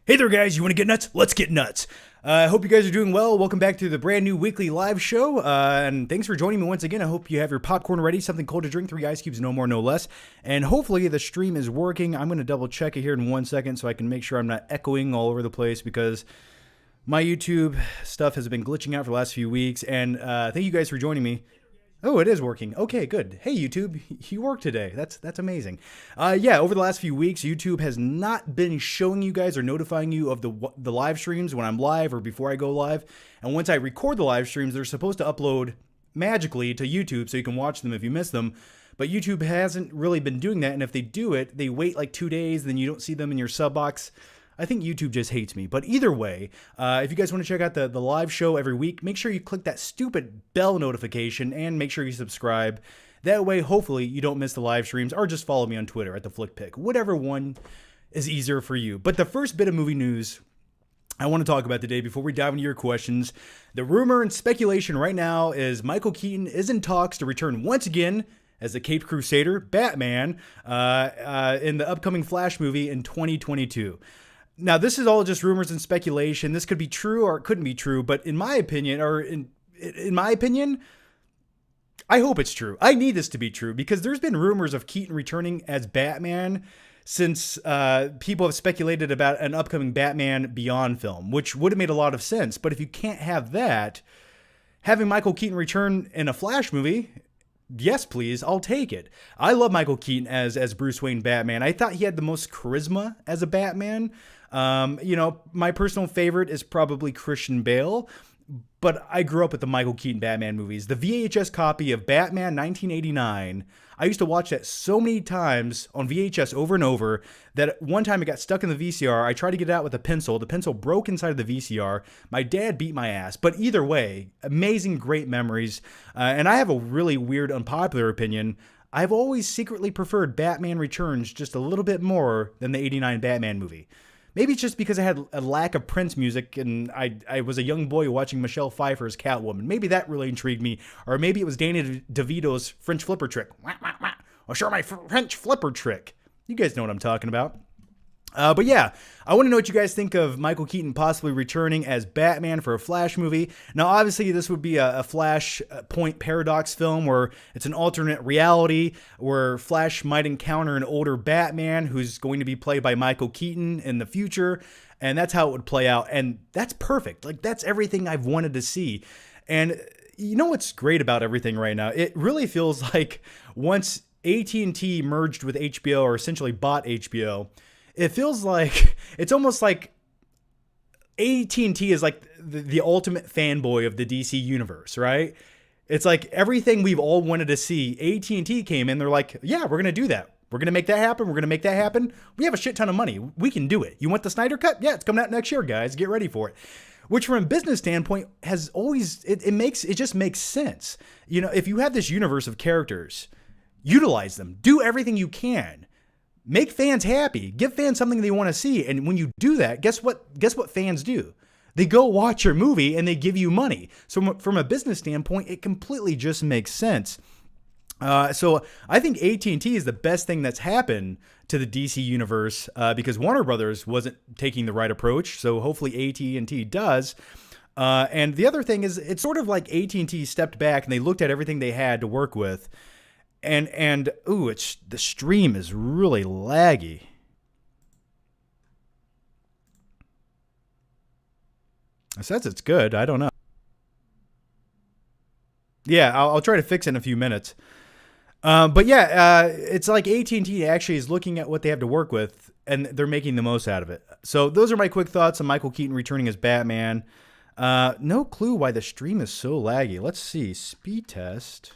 Hey there, guys. You want to get nuts? Let's get nuts. I hope you guys are doing well. Welcome back to the brand new weekly live show. And thanks for joining me once again. I hope you have your popcorn ready, something cold to drink, 3 ice cubes, no more, no less. And hopefully the stream is working. I'm going to double check it here in 1 second so I can make sure I'm not echoing all over the place because my YouTube stuff has been glitching out for the last few weeks. And thank you guys for joining me. Oh, it is working. Okay, good. Hey, YouTube, you worked today. That's amazing. Yeah, over the last few weeks, YouTube has not been showing you guys or notifying you of the live streams when I'm live or before I go live. And once I record the live streams, they're supposed to upload magically to YouTube so you can watch them if you miss them. But YouTube hasn't really been doing that. And if they do it, they wait like 2 days, then you don't see them in your sub box. I think YouTube just hates me. But either way, if you guys want to check out the live show every week, make sure you click that stupid bell notification and make sure you subscribe. That way, hopefully, you don't miss the live streams or just follow me on Twitter at @TheFlickPick. Whatever one is easier for you. But the first bit of movie news I want to talk about today before we dive into your questions, the rumor and speculation right now is Michael Keaton is in talks to return once again as the Caped Crusader, Batman, in the upcoming Flash movie in 2022. Now, this is all just rumors and speculation. This could be true or it couldn't be true, but in my opinion, I hope it's true. I need this to be true because there's been rumors of Keaton returning as Batman since people have speculated about an upcoming Batman Beyond film, which would have made a lot of sense. But if you can't have that, having Michael Keaton return in a Flash movie, yes, please, I'll take it. I love Michael Keaton as Bruce Wayne Batman. I thought he had the most charisma as a Batman. My personal favorite is probably Christian Bale, but I grew up with the Michael Keaton Batman movies. The VHS copy of Batman 1989, I used to watch that so many times on VHS over and over that one time it got stuck in the VCR. I tried to get it out with a pencil. The pencil broke inside of the VCR. My dad beat my ass. But either way, amazing, great memories. And I have a really weird, unpopular opinion. I've always secretly preferred Batman Returns just a little bit more than the 89 Batman movie. Maybe it's just because I had a lack of Prince music and I was a young boy watching Michelle Pfeiffer's Catwoman. Maybe that really intrigued me. Or maybe it was Danny DeVito's French flipper trick. I'll show my French flipper trick. You guys know what I'm talking about. But yeah, I want to know what you guys think of Michael Keaton possibly returning as Batman for a Flash movie. Now, obviously, this would be a Flashpoint paradox film where it's an alternate reality where Flash might encounter an older Batman who's going to be played by Michael Keaton in the future. And that's how it would play out. And that's perfect. Like, that's everything I've wanted to see. And you know what's great about everything right now? It really feels like once AT&T merged with HBO or essentially bought HBO, it feels like it's almost like AT&T is like the ultimate fanboy of the DC universe, right? It's like everything we've all wanted to see. AT&T came in, they're like, yeah, we're going to do that. We're going to make that happen. We're going to make that happen. We have a shit ton of money. We can do it. You want the Snyder Cut? Yeah, it's coming out next year, guys. Get ready for it. Which from a business standpoint has always, it just makes sense. You know, if you have this universe of characters, utilize them. Do everything you can. Make fans happy. Give fans something they want to see. And when you do that, guess what fans do? They go watch your movie and they give you money. So from a business standpoint, it completely just makes sense. So I think AT&T is the best thing that's happened to the DC universe because Warner Brothers wasn't taking the right approach. So hopefully AT&T does. And the other thing is it's sort of like AT&T stepped back and they looked at everything they had to work with. And the stream is really laggy. It says it's good. I don't know. Yeah, I'll try to fix it in a few minutes. But yeah, it's like AT&T actually is looking at what they have to work with, and they're making the most out of it. So those are my quick thoughts on Michael Keaton returning as Batman. No clue why the stream is so laggy. Let's see. Speed test.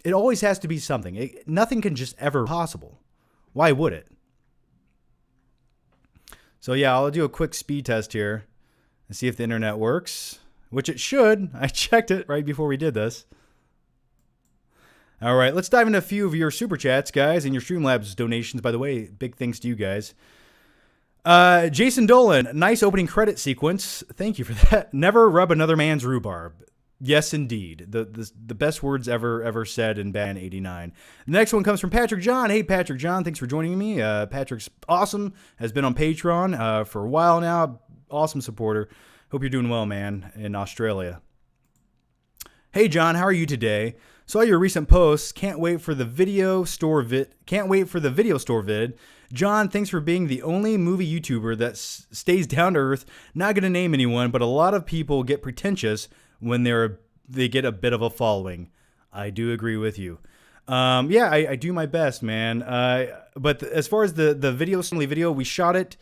It always has to be something. Nothing can just ever be possible. Why would it? So yeah, I'll do a quick speed test here and see if the internet works, which it should. I checked it right before we did this. All right, let's dive into a few of your super chats, guys, and your Streamlabs donations. By the way, big thanks to you guys. Jason Dolan, nice opening credit sequence. Thank you for that. Never rub another man's rhubarb. Yes, indeed. The best words ever said in Batman 89. The next one comes from Patrick John. Hey, Patrick John, thanks for joining me. Patrick's awesome. Has been on Patreon for a while now. Awesome supporter. Hope you're doing well, man, in Australia. Hey, John, how are you today? Saw your recent posts. Can't wait for the video store vid. John, thanks for being the only movie YouTuber that stays down to earth. Not going to name anyone, but a lot of people get pretentious when they get a bit of a following. I do agree with you. Yeah, I do my best, man. But as far as the video, we shot it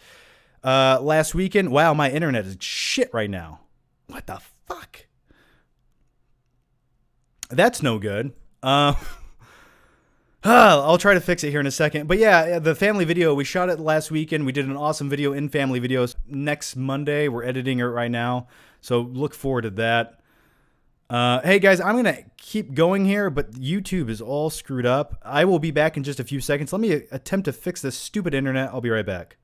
last weekend. Wow, my internet is shit right now. What the fuck? That's no good. I'll try to fix it here in a second. But yeah, the family video, we shot it last weekend. We did an awesome video in family videos. Next Monday, we're editing it right now. So look forward to that. Hey guys, I'm going to keep going here, but YouTube is all screwed up. I will be back in just a few seconds. Let me attempt to fix this stupid internet. I'll be right back.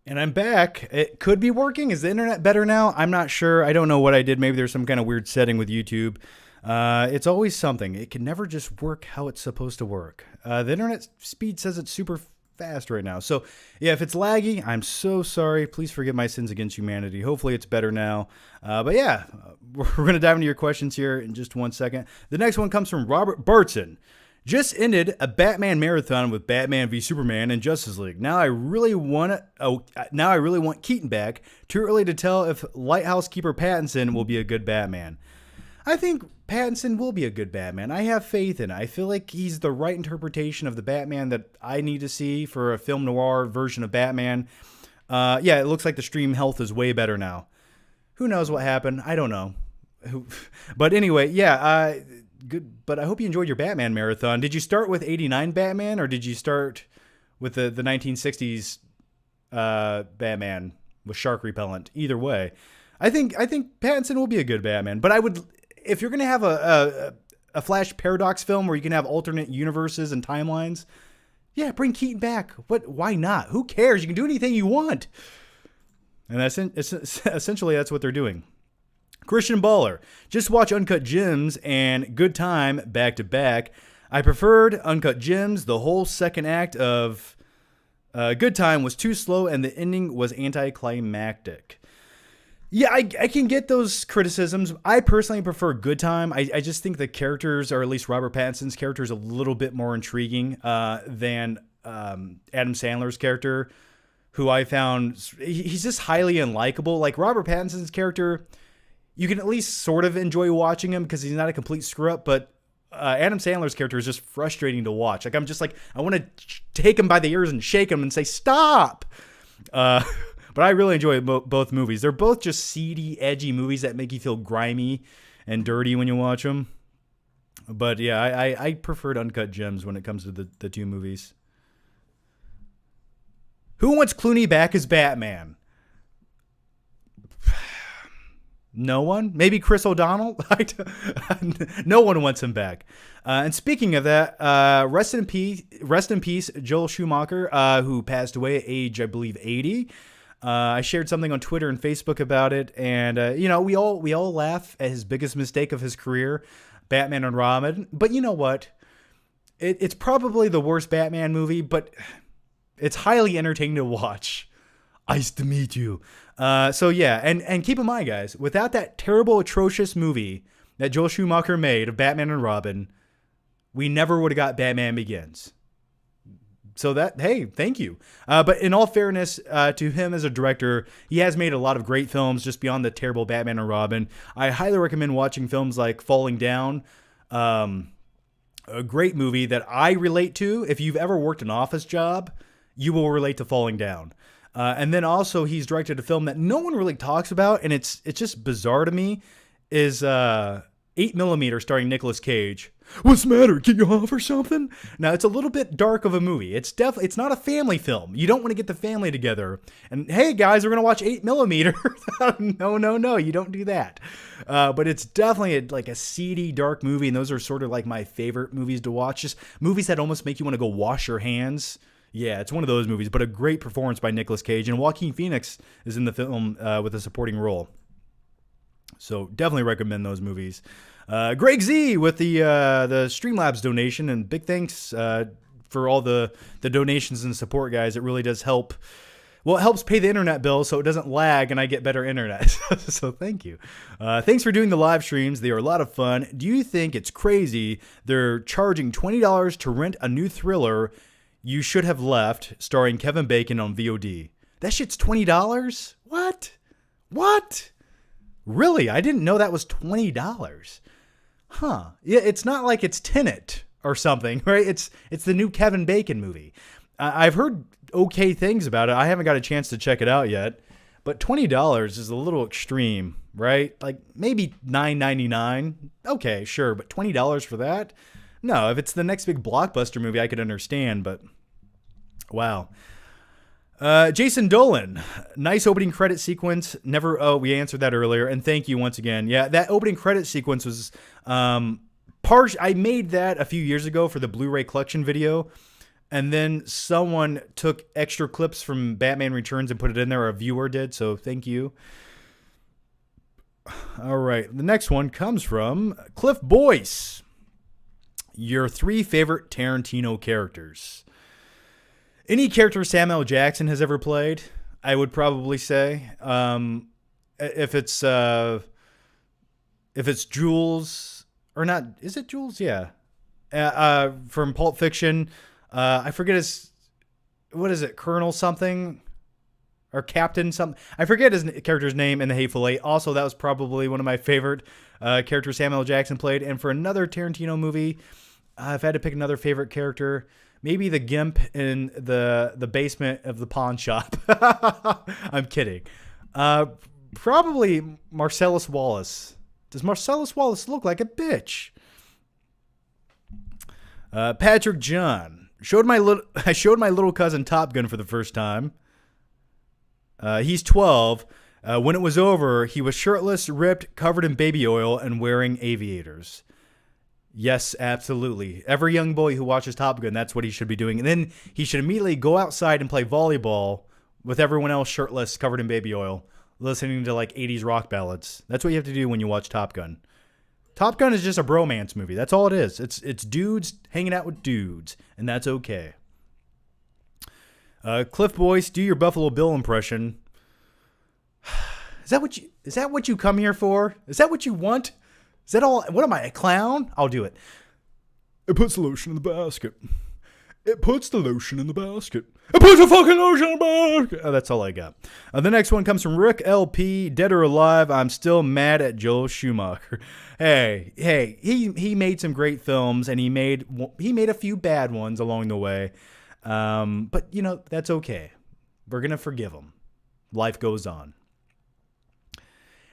And I'm back. It could be working. Is the internet better now? I'm not sure. I don't know what I did. Maybe there's some kind of weird setting with YouTube. It's always something. It can never just work how it's supposed to work. The internet speed says it's super fast right now. So yeah, if it's laggy, I'm so sorry. Please forgive my sins against humanity. Hopefully it's better now. But yeah, we're going to dive into your questions here in just 1 second. The next one comes from Robert Burtson. Just ended a Batman marathon with Batman v Superman and Justice League. Now I really want Keaton back. Too early to tell if Lighthouse Keeper Pattinson will be a good Batman. I think Pattinson will be a good Batman. I have faith in it. I feel like he's the right interpretation of the Batman that I need to see for a film noir version of Batman. Yeah, it looks like the stream health is way better now. Who knows what happened? I don't know. But anyway, yeah, good. But I hope you enjoyed your Batman marathon. Did you start with 89 Batman, or did you start with the 1960s Batman with shark repellent? Either way, I think Pattinson will be a good Batman. But I would, if you're gonna have a Flash paradox film where you can have alternate universes and timelines, yeah, bring Keaton back. Why not? Who cares? You can do anything you want. And essentially that's what they're doing. Christian Baller. Just watch Uncut Gems and Good Time back to back. I preferred Uncut Gems. The whole second act of Good Time was too slow and the ending was anticlimactic. Yeah, I can get those criticisms. I personally prefer Good Time. I just think the characters, or at least Robert Pattinson's character, is a little bit more intriguing than Adam Sandler's character, who I found, he's just highly unlikable. Like Robert Pattinson's character, you can at least sort of enjoy watching him because he's not a complete screw-up, but Adam Sandler's character is just frustrating to watch. Like, I'm just like, I want to take him by the ears and shake him and say, stop! But I really enjoy both movies. They're both just seedy, edgy movies that make you feel grimy and dirty when you watch them. But yeah, I preferred Uncut Gems when it comes to the two movies. Who wants Clooney back as Batman? No one? Maybe Chris O'Donnell? No one wants him back. And speaking of that, rest in peace, Joel Schumacher, who passed away at age, I believe, 80. I shared something on Twitter and Facebook about it, and we all laugh at his biggest mistake of his career, Batman and Robin. But you know what? It's probably the worst Batman movie, but it's highly entertaining to watch. Nice to meet you. So yeah, and keep in mind, guys, without that terrible, atrocious movie that Joel Schumacher made of Batman and Robin, we never would have got Batman Begins. So hey, thank you. But in all fairness to him as a director, he has made a lot of great films just beyond the terrible Batman and Robin. I highly recommend watching films like Falling Down, a great movie that I relate to. If you've ever worked an office job, you will relate to Falling Down. And then also he's directed a film that no one really talks about, and it's just bizarre to me, is 8mm starring Nicolas Cage. What's the matter? Get you off or something? Now, it's a little bit dark of a movie. It's not a family film. You don't want to get the family together and, hey, guys, we're going to watch 8mm. No, you don't do that. But it's definitely like a seedy, dark movie, and those are sort of like my favorite movies to watch. Just movies that almost make you want to go wash your hands. Yeah, it's one of those movies, but a great performance by Nicolas Cage. And Joaquin Phoenix is in the film with a supporting role. So definitely recommend those movies. Greg Z with the Streamlabs donation, and big thanks for all the donations and support, guys. It really does help. Well, it helps pay the internet bill so it doesn't lag and I get better internet. So thank you. Thanks for doing the live streams. They are a lot of fun. Do you think it's crazy they're charging $20 to rent a new thriller, You Should Have Left, starring Kevin Bacon on VOD? That shit's $20? What? Really? I didn't know that was $20. Huh. Yeah, it's not like it's Tenet or something, right? It's the new Kevin Bacon movie. I've heard okay things about it. I haven't got a chance to check it out yet. But $20 is a little extreme, right? Like maybe $9.99. Okay, sure. But $20 for that? No, if it's the next big blockbuster movie, I could understand. But wow. Jason Dolan, nice opening credit sequence. We answered that earlier, and thank you once again. Yeah, that opening credit sequence was I made that a few years ago for the Blu-ray collection video, and then someone took extra clips from Batman Returns and put it in there. A viewer did, so thank you. All right, the next one comes from Cliff Boyce. Your 3 favorite Tarantino characters. Any character Samuel Jackson has ever played, I would probably say. If it's Jules, or not, is it Jules? Yeah. From Pulp Fiction. I forget what is it, Colonel something? or Captain something. I forget his character's name in The Hateful Eight. Also, that was probably one of my favorite characters Samuel L. Jackson played. And for another Tarantino movie, if I had to pick another favorite character, maybe the Gimp in the basement of the pawn shop. I'm kidding. Probably Marcellus Wallace. Does Marcellus Wallace look like a bitch? Patrick John. I showed my little cousin Top Gun for the first time. He's 12. When it was over, he was shirtless, ripped, covered in baby oil, and wearing aviators. Yes, absolutely. Every young boy who watches Top Gun, that's what he should be doing. And then he should immediately go outside and play volleyball with everyone else shirtless, covered in baby oil, listening to like 80s rock ballads. That's what you have to do when you watch Top Gun. Top Gun is just a bromance movie. That's all it is. It's dudes hanging out with dudes, and that's okay. Cliff Boyce, do your Buffalo Bill impression. Is that what you come here for? Is that what you want? Is that all? What am I, a clown? I'll do it. It puts the lotion in the basket. It puts the lotion in the basket. It puts the fucking lotion in the basket. Oh, that's all I got. The next one comes from Rick LP. Dead or alive, I'm still mad at Joel Schumacher. Hey, he made some great films, and he made a few bad ones along the way. But you know, that's okay. We're gonna forgive him. Life goes on.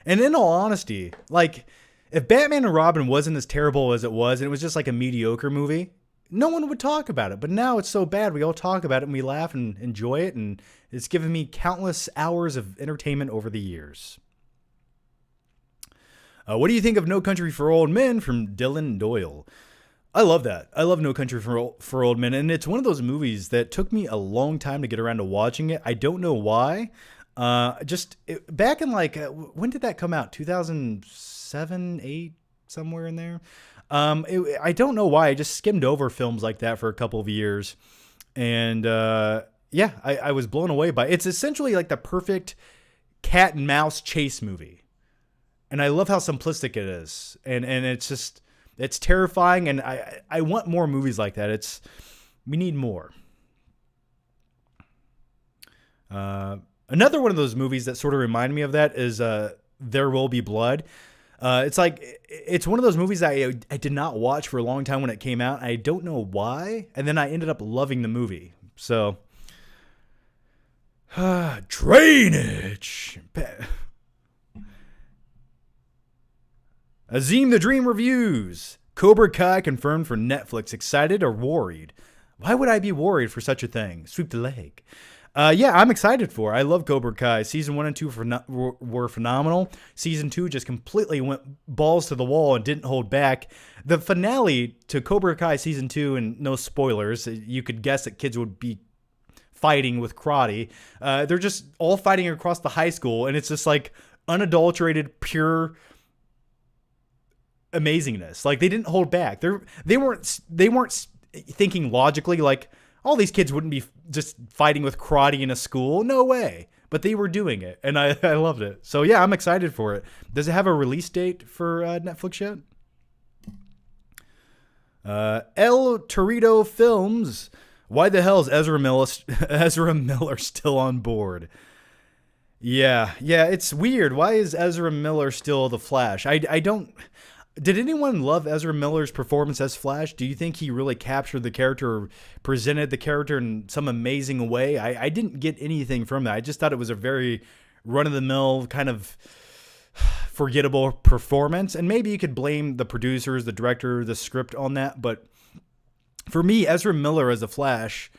And in all honesty, like, if Batman and Robin wasn't as terrible as it was, and it was just like a mediocre movie, no one would talk about it. But now it's so bad, we all talk about it and we laugh and enjoy it, and it's given me countless hours of entertainment over the years. What do you think of No Country for Old Men from Dylan Doyle? I love that. I love No Country for Old Men, and it's one of those movies that took me a long time to get around to watching it. I don't know why. Back in like, when did that come out? 2007, 8, somewhere in there. I don't know why. I just skimmed over films like that for a couple of years, and I was blown away by it. It's essentially like the perfect cat and mouse chase movie, and I love how simplistic it is, and it's terrifying, and I want more movies like that. We need more. Another one of those movies that sort of remind me of that is There Will Be Blood. It's one of those movies that I did not watch for a long time when it came out. I don't know why. And then I ended up loving the movie. So, drainage. Azim the Dream reviews. Cobra Kai confirmed for Netflix. Excited or worried? Why would I be worried for such a thing? Sweep the leg. I'm excited for it. I love Cobra Kai. Season 1 and 2 were phenomenal. Season 2 just completely went balls to the wall and didn't hold back. The finale to Cobra Kai Season 2, and no spoilers, you could guess that kids would be fighting with karate. They're just all fighting across the high school, and it's just like unadulterated, pure amazingness. Like, they didn't hold back. They weren't thinking logically, like, all these kids wouldn't be just fighting with karate in a school. No way. But they were doing it, and I loved it. So, yeah, I'm excited for it. Does it have a release date for Netflix yet? El Torito Films. Why the hell is Ezra Miller still on board? Yeah, it's weird. Why is Ezra Miller still the Flash? I don't... Did anyone love Ezra Miller's performance as Flash? Do you think he really captured the character or presented the character in some amazing way? I didn't get anything from that. I just thought it was a very run-of-the-mill kind of forgettable performance. And maybe you could blame the producers, the director, the script on that. But for me, Ezra Miller as a Flash,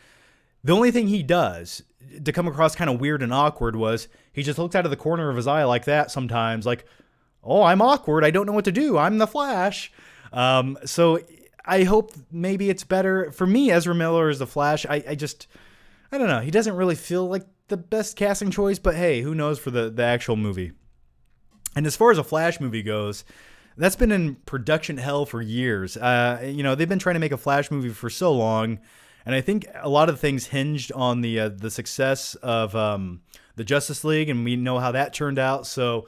the only thing he does to come across kind of weird and awkward was he just looks out of the corner of his eye like that sometimes, like, oh, I'm awkward. I don't know what to do. I'm the Flash. So I hope maybe it's better. For me, Ezra Miller is the Flash. I don't know. He doesn't really feel like the best casting choice, but hey, who knows for the actual movie. And as far as a Flash movie goes, that's been in production hell for years. They've been trying to make a Flash movie for so long, and I think a lot of things hinged on the success of the Justice League, and we know how that turned out. So,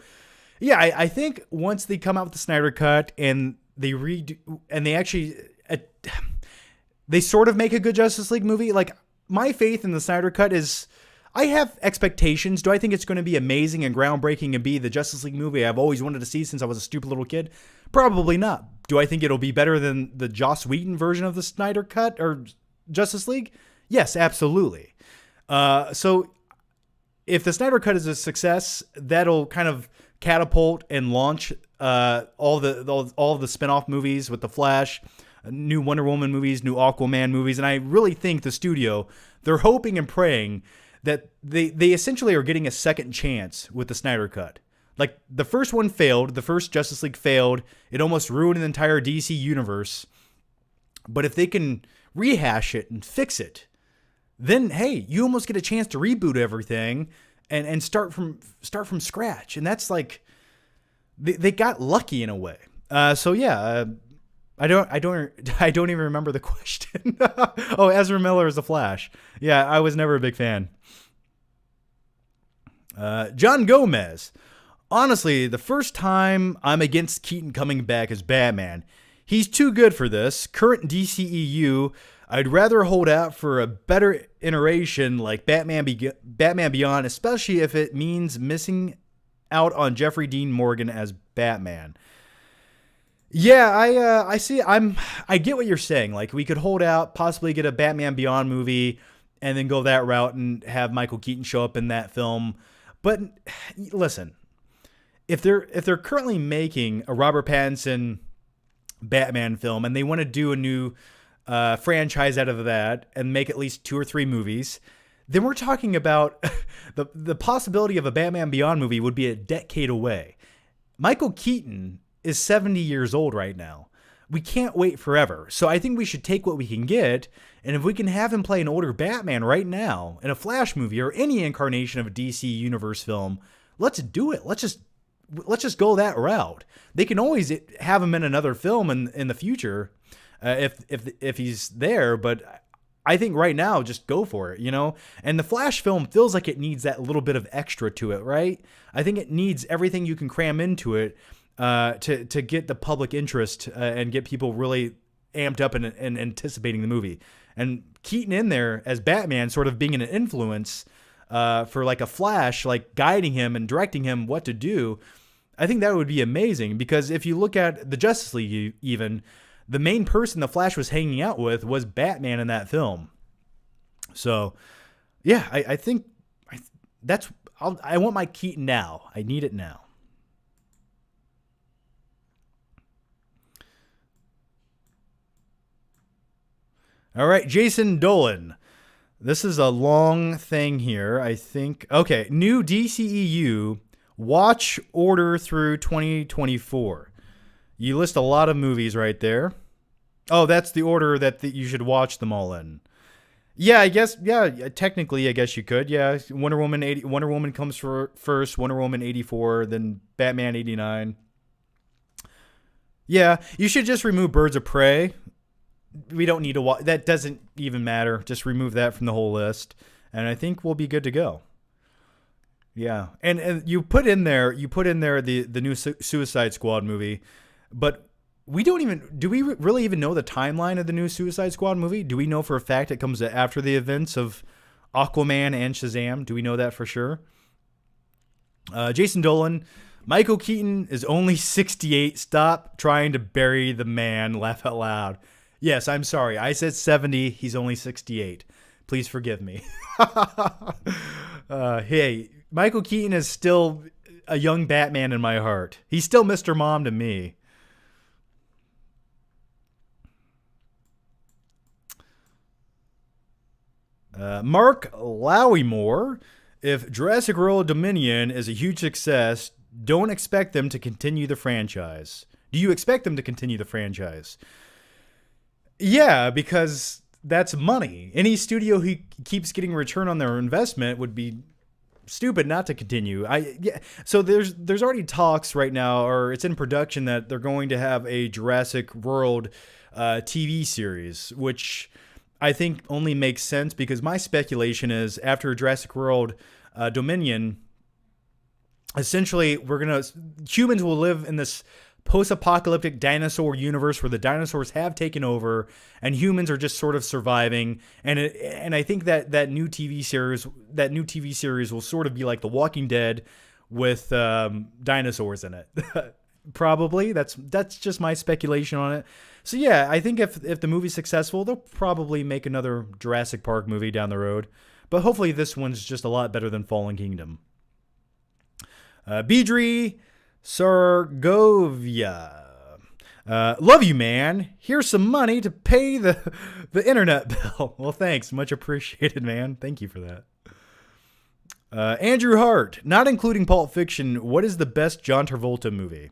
yeah, I think once they come out with the Snyder Cut and they redo, and they actually they sort of make a good Justice League movie. Like, my faith in the Snyder Cut is, I have expectations. Do I think it's going to be amazing and groundbreaking and be the Justice League movie I've always wanted to see since I was a stupid little kid? Probably not. Do I think it'll be better than the Joss Whedon version of the Snyder Cut or Justice League? Yes, absolutely. So if the Snyder Cut is a success, that'll kind of catapult and launch all the spin-off movies with The Flash, new Wonder Woman movies, new Aquaman movies. And I really think the studio, they're hoping and praying that they essentially are getting a second chance with the Snyder Cut. Like, the first one failed. The first Justice League failed. It almost ruined the entire DC universe. But if they can rehash it and fix it, then, hey, you almost get a chance to reboot everything and start from scratch. And that's like, they got lucky in a way. I don't even remember the question. Oh, Ezra Miller is the Flash. Yeah, I was never a big fan. John Gomez. Honestly, the first time I'm against Keaton coming back as Batman. He's too good for this. Current DCEU, I'd rather hold out for a better iteration like Batman Beyond, especially if it means missing out on Jeffrey Dean Morgan as Batman. Yeah, I see. I get what you're saying. Like, we could hold out, possibly get a Batman Beyond movie, and then go that route and have Michael Keaton show up in that film. But listen, if they're currently making a Robert Pattinson Batman film and they want to do a new franchise out of that and make at least 2 or 3 movies, then we're talking about the possibility of a Batman Beyond movie would be a decade away. Michael Keaton is 70 years old right now. We can't wait forever. So I think we should take what we can get, and if we can have him play an older Batman right now in a Flash movie or any incarnation of a DC Universe film, let's do it. Let's just go that route. They can always have him in another film in the future if he's there, but I think right now just go for it, you know? And the Flash film feels like it needs that little bit of extra to it, right? I think it needs everything you can cram into it to get the public interest and get people really amped up and anticipating the movie. And Keaton in there as Batman sort of being an influence for like a Flash, like guiding him and directing him what to do, I think that would be amazing. Because if you look at the Justice League even, the main person the Flash was hanging out with was Batman in that film. So, yeah, I think I want my Keaton now. I need it now. All right, Jason Dolan. This is a long thing here, I think. Okay, new DCEU watch order through 2024. You list a lot of movies right there. Oh, that's the order that you should watch them all in. Yeah, I guess. Yeah, technically, I guess you could. Yeah, Wonder Woman comes first. Wonder Woman 84, then Batman 89. Yeah, you should just remove Birds of Prey. We don't need to watch. That doesn't even matter. Just remove that from the whole list, and I think we'll be good to go. Yeah, and you put in there the new Suicide Squad movie, but do we really even know the timeline of the new Suicide Squad movie? Do we know for a fact it comes after the events of Aquaman and Shazam? Do we know that for sure? Jason Dolan, Michael Keaton is only 68. Stop trying to bury the man. Laugh out loud. Yes, I'm sorry. I said 70. He's only 68. Please forgive me. Hey, Michael Keaton is still a young Batman in my heart. He's still Mr. Mom to me. Mark Lowymore, if Jurassic World Dominion is a huge success, don't expect them to continue the franchise. Do you expect them to continue the franchise? Yeah, because that's money. Any studio who keeps getting return on their investment would be stupid not to continue. So there's already talks right now, or it's in production, that they're going to have a Jurassic World TV series, which I think only makes sense because my speculation is after Jurassic World Dominion, essentially humans will live in this post-apocalyptic dinosaur universe where the dinosaurs have taken over and humans are just sort of surviving. And I think that new TV series will sort of be like The Walking Dead with dinosaurs in it. Probably. That's just my speculation on it. So yeah, I think if the movie's successful, they'll probably make another Jurassic Park movie down the road. But hopefully this one's just a lot better than Fallen Kingdom. Bidri Sargovia. Love you, man. Here's some money to pay the internet bill. Well, thanks. Much appreciated, man. Thank you for that. Andrew Hart. Not including Pulp Fiction, what is the best John Travolta movie?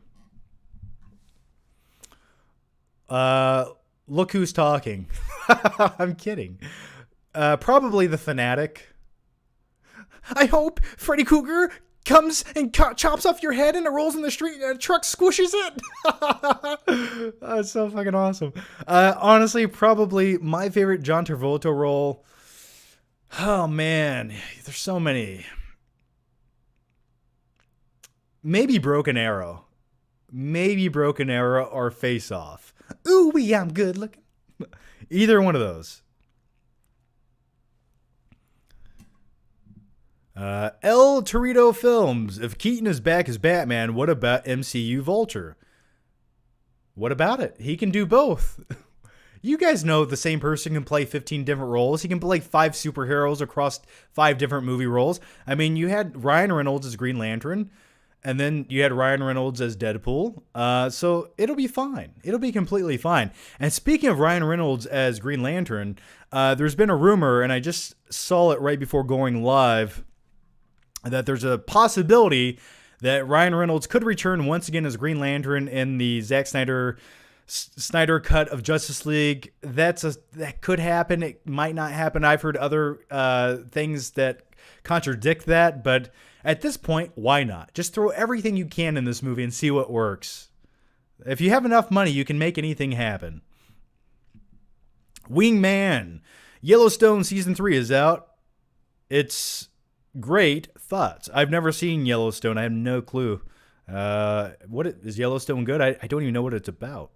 Look Who's Talking. I'm kidding. Probably The Fanatic. I hope Freddy Krueger comes and chops off your head and it rolls in the street and a truck squishes it. That's so fucking awesome. Honestly, probably my favorite John Travolta role. Oh man, there's so many. Maybe Broken Arrow. Maybe Broken Arrow or Face Off. Ooh, I'm good looking. Either one of those. El Torito Films. If Keaton is back as Batman, what about MCU Vulture? What about it? He can do both. You guys know the same person can play 15 different roles. He can play 5 superheroes across 5 different movie roles. I mean, you had Ryan Reynolds as Green Lantern, and then you had Ryan Reynolds as Deadpool. So it'll be fine. It'll be completely fine. And speaking of Ryan Reynolds as Green Lantern, there's been a rumor, and I just saw it right before going live, that there's a possibility that Ryan Reynolds could return once again as Green Lantern in the Zack Snyder cut of Justice League. That could happen. It might not happen. I've heard other things that contradict that, but at this point, why not? Just throw everything you can in this movie and see what works. If you have enough money, you can make anything happen. Wingman. Yellowstone Season 3 is out. It's great. Thoughts? I've never seen Yellowstone. I have no clue. Is Yellowstone good? I don't even know what it's about.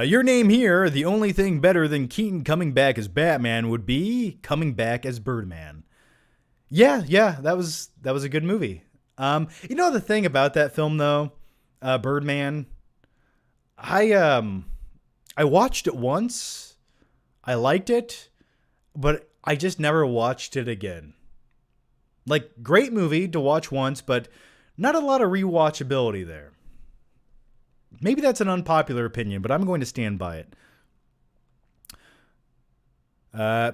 Your name here, the only thing better than Keaton coming back as Batman would be coming back as Birdman. Yeah, that was a good movie. You know the thing about that film though, Birdman, I watched it once. I liked it, but I just never watched it again. Like, great movie to watch once, but not a lot of rewatchability there. Maybe that's an unpopular opinion, but I'm going to stand by it.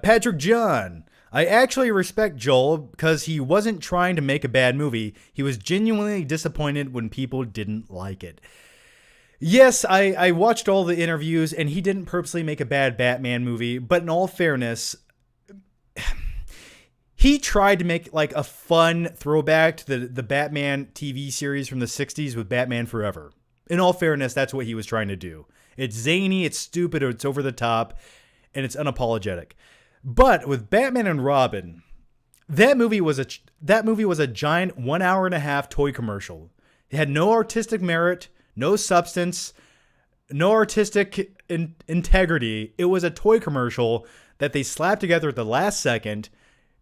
Patrick John. I actually respect Joel because he wasn't trying to make a bad movie. He was genuinely disappointed when people didn't like it. Yes, I watched all the interviews, and he didn't purposely make a bad Batman movie, but in all fairness, he tried to make like a fun throwback to the Batman TV series from the 60s with Batman Forever. In all fairness, that's what he was trying to do. It's zany, it's stupid, it's over the top, and it's unapologetic. But with Batman and Robin, that movie was a giant 1 hour and a half toy commercial. It had no artistic merit, no substance, no artistic integrity. It was a toy commercial that they slapped together at the last second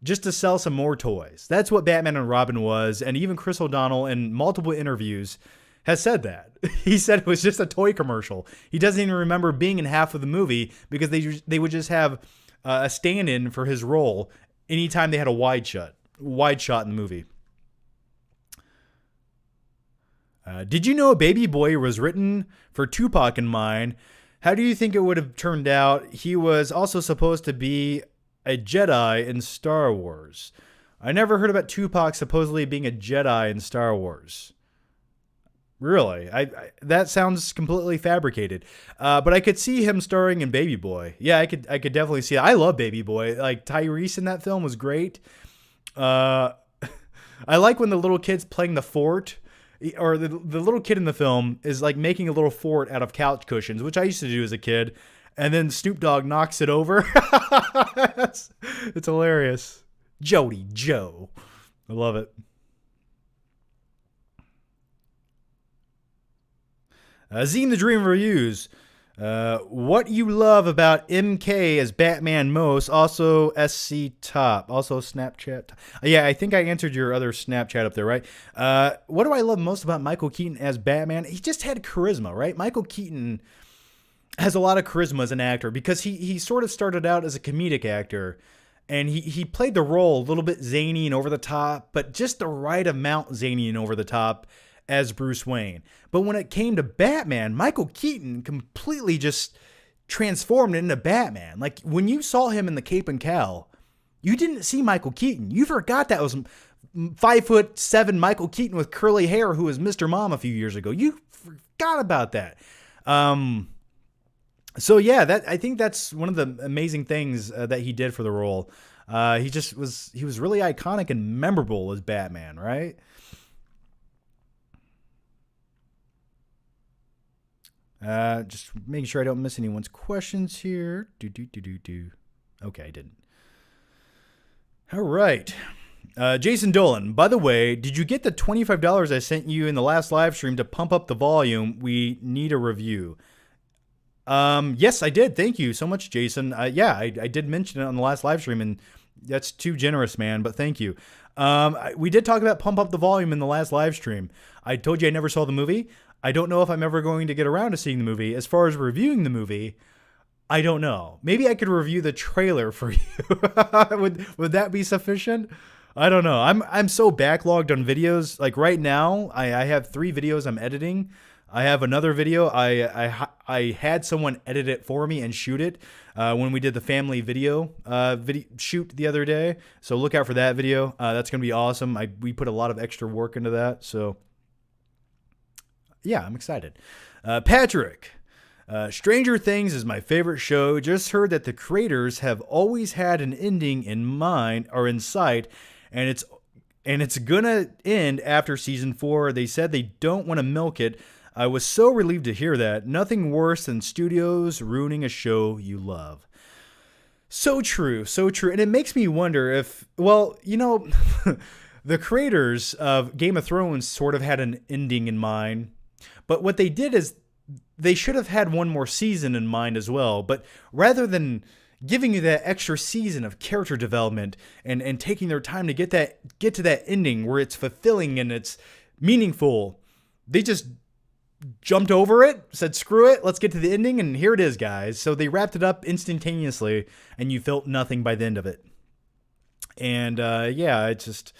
just to sell some more toys. That's what Batman and Robin was, and even Chris O'Donnell in multiple interviews has said that. He said it was just a toy commercial. He doesn't even remember being in half of the movie because they would just have a stand-in for his role anytime they had a wide shot in the movie. Did you know Baby Boy was written for Tupac in mind? How do you think it would have turned out? He was also supposed to be a Jedi in Star Wars. I never heard about Tupac supposedly being a Jedi in Star Wars. Really? I that sounds completely fabricated. But I could see him starring in Baby Boy. Yeah, I could definitely see it. I love Baby Boy. Like, Tyrese in that film was great. I like when the little kid's playing the fort, or the little kid in the film is like making a little fort out of couch cushions, which I used to do as a kid. And then Snoop Dogg knocks it over. It's hilarious. Jody Joe. I love it. Zine the Dream Reviews. What you love about MK as Batman most? Also SC Top. Also Snapchat. Yeah, I think I answered your other Snapchat up there, right? What do I love most about Michael Keaton as Batman? He just had charisma, right? Michael Keaton has a lot of charisma as an actor because he sort of started out as a comedic actor, and he played the role a little bit zany and over the top, but just the right amount zany and over the top as Bruce Wayne. But when it came to Batman, Michael Keaton completely just transformed into Batman. Like when you saw him in the Cape and Cowl, you didn't see Michael Keaton. You forgot that was 5'7" Michael Keaton with curly hair who was Mr. Mom a few years ago. You forgot about that. So yeah, I think that's one of the amazing things that he did for the role. He was really iconic and memorable as Batman, right? Just making sure I don't miss anyone's questions here. Okay, I didn't. All right. Jason Dolan, by the way, did you get the $25 I sent you in the last live stream to pump up the volume? We need a review. Yes, I did. Thank you so much, Jason. Yeah, I did mention it on the last live stream, and that's too generous, man, but thank you. We did talk about pump up the volume in the last live stream. I told you I never saw the movie. I don't know if I'm ever going to get around to seeing the movie. As far as reviewing the movie, I don't know. Maybe I could review the trailer for you. Would that be sufficient? I don't know. I'm so backlogged on videos. Like right now, I have 3 videos I'm editing. I have another video. I had someone edit it for me and shoot it when we did the family video shoot the other day. So look out for that video. That's gonna be awesome. We put a lot of extra work into that. So yeah, I'm excited. Patrick, Stranger Things is my favorite show. Just heard that the creators have always had an ending in mind or in sight, and it's gonna end after season 4. They said they don't want to milk it. I was so relieved to hear that. Nothing worse than studios ruining a show you love. So true, so true. And it makes me wonder if, well, the creators of Game of Thrones sort of had an ending in mind. But what they did is they should have had one more season in mind as well. But rather than giving you that extra season of character development and taking their time to get to that ending where it's fulfilling and it's meaningful, they just jumped over it, said, screw it, let's get to the ending, and here it is, guys. So they wrapped it up instantaneously, and you felt nothing by the end of it. And yeah, it's just,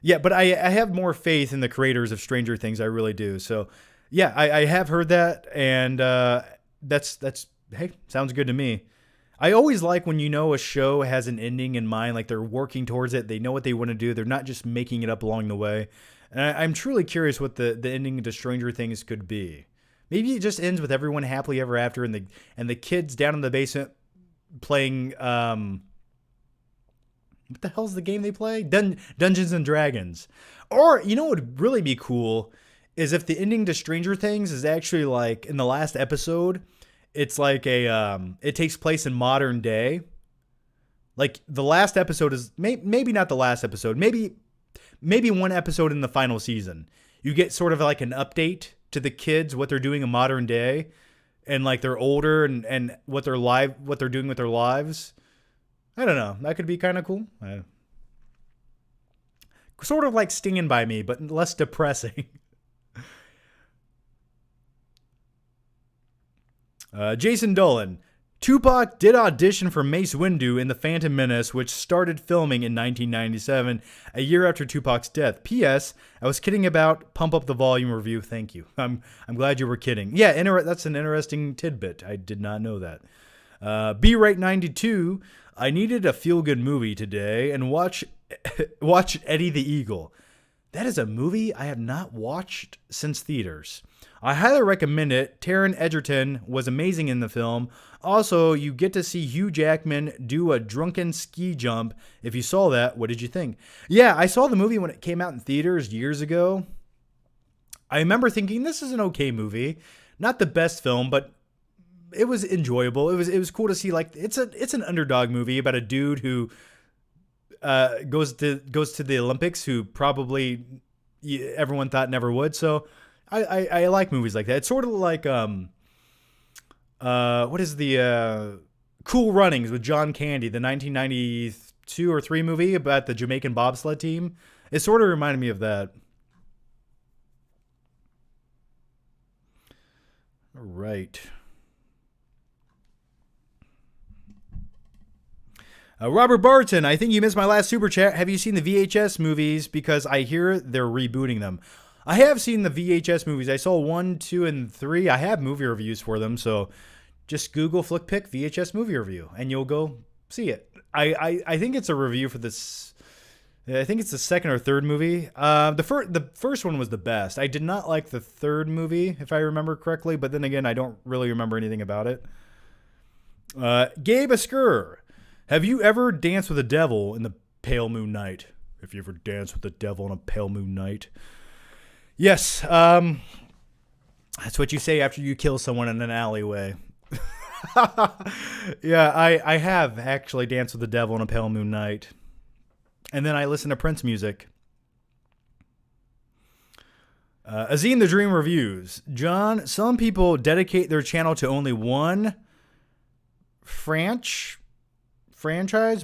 yeah, but I have more faith in the creators of Stranger Things, I really do. So yeah, I have heard that, and that's hey, sounds good to me. I always like when a show has an ending in mind, like they're working towards it, they know what they want to do, they're not just making it up along the way. And I'm truly curious what the ending to Stranger Things could be. Maybe it just ends with everyone happily ever after, and the kids down in the basement playing what the hell's the game they play? Dungeons and Dragons. Or what would really be cool is if the ending to Stranger Things is actually like in the last episode, it's like it takes place in modern day. Like the last episode is maybe not the last episode, maybe one episode in the final season. You get sort of like an update to the kids, what they're doing in modern day, and like they're older and what they're doing with their lives. I don't know. That could be kind of cool. Sort of like Stinging by Me, but less depressing. Jason Dolan. Tupac did audition for Mace Windu in The Phantom Menace, which started filming in 1997, a year after Tupac's death. P.S. I was kidding about Pump Up the Volume review. Thank you. I'm glad you were kidding. Yeah, that's an interesting tidbit. I did not know that. B-Right 92. I needed a feel-good movie today and watch Eddie the Eagle. That is a movie I have not watched since theaters. I highly recommend it. Taron Egerton was amazing in the film. Also, you get to see Hugh Jackman do a drunken ski jump. If you saw that, what did you think? Yeah, I saw the movie when it came out in theaters years ago. I remember thinking this is an okay movie. Not the best film, but it was enjoyable. It was cool to see, like, it's an underdog movie about a dude who goes to the Olympics, who probably everyone thought never would. So I like movies like that. It's sort of like what is the Cool Runnings with John Candy, the 1992 or 3 movie about the Jamaican bobsled team. It sort of reminded me of that. All right. Robert Barton, I think you missed my last super chat. Have you seen the VHS movies? Because I hear they're rebooting them. I have seen the VHS movies. I saw 1, 2, and 3. I have movie reviews for them, so just Google FlickPick VHS movie review, and you'll go see it. I think it's a review for this. I think it's the second or third movie. The first one was the best. I did not like the third movie, if I remember correctly, but then again, I don't really remember anything about it. Gabe Askur. Have you ever danced with the devil in the pale moon night? Have you ever danced with the devil on a pale moon night? Yes. That's what you say after you kill someone in an alleyway. Yeah, I have actually danced with the devil on a pale moon night. And then I listen to Prince music. Azine the Dream Reviews. John, some people dedicate their channel to only one franchise,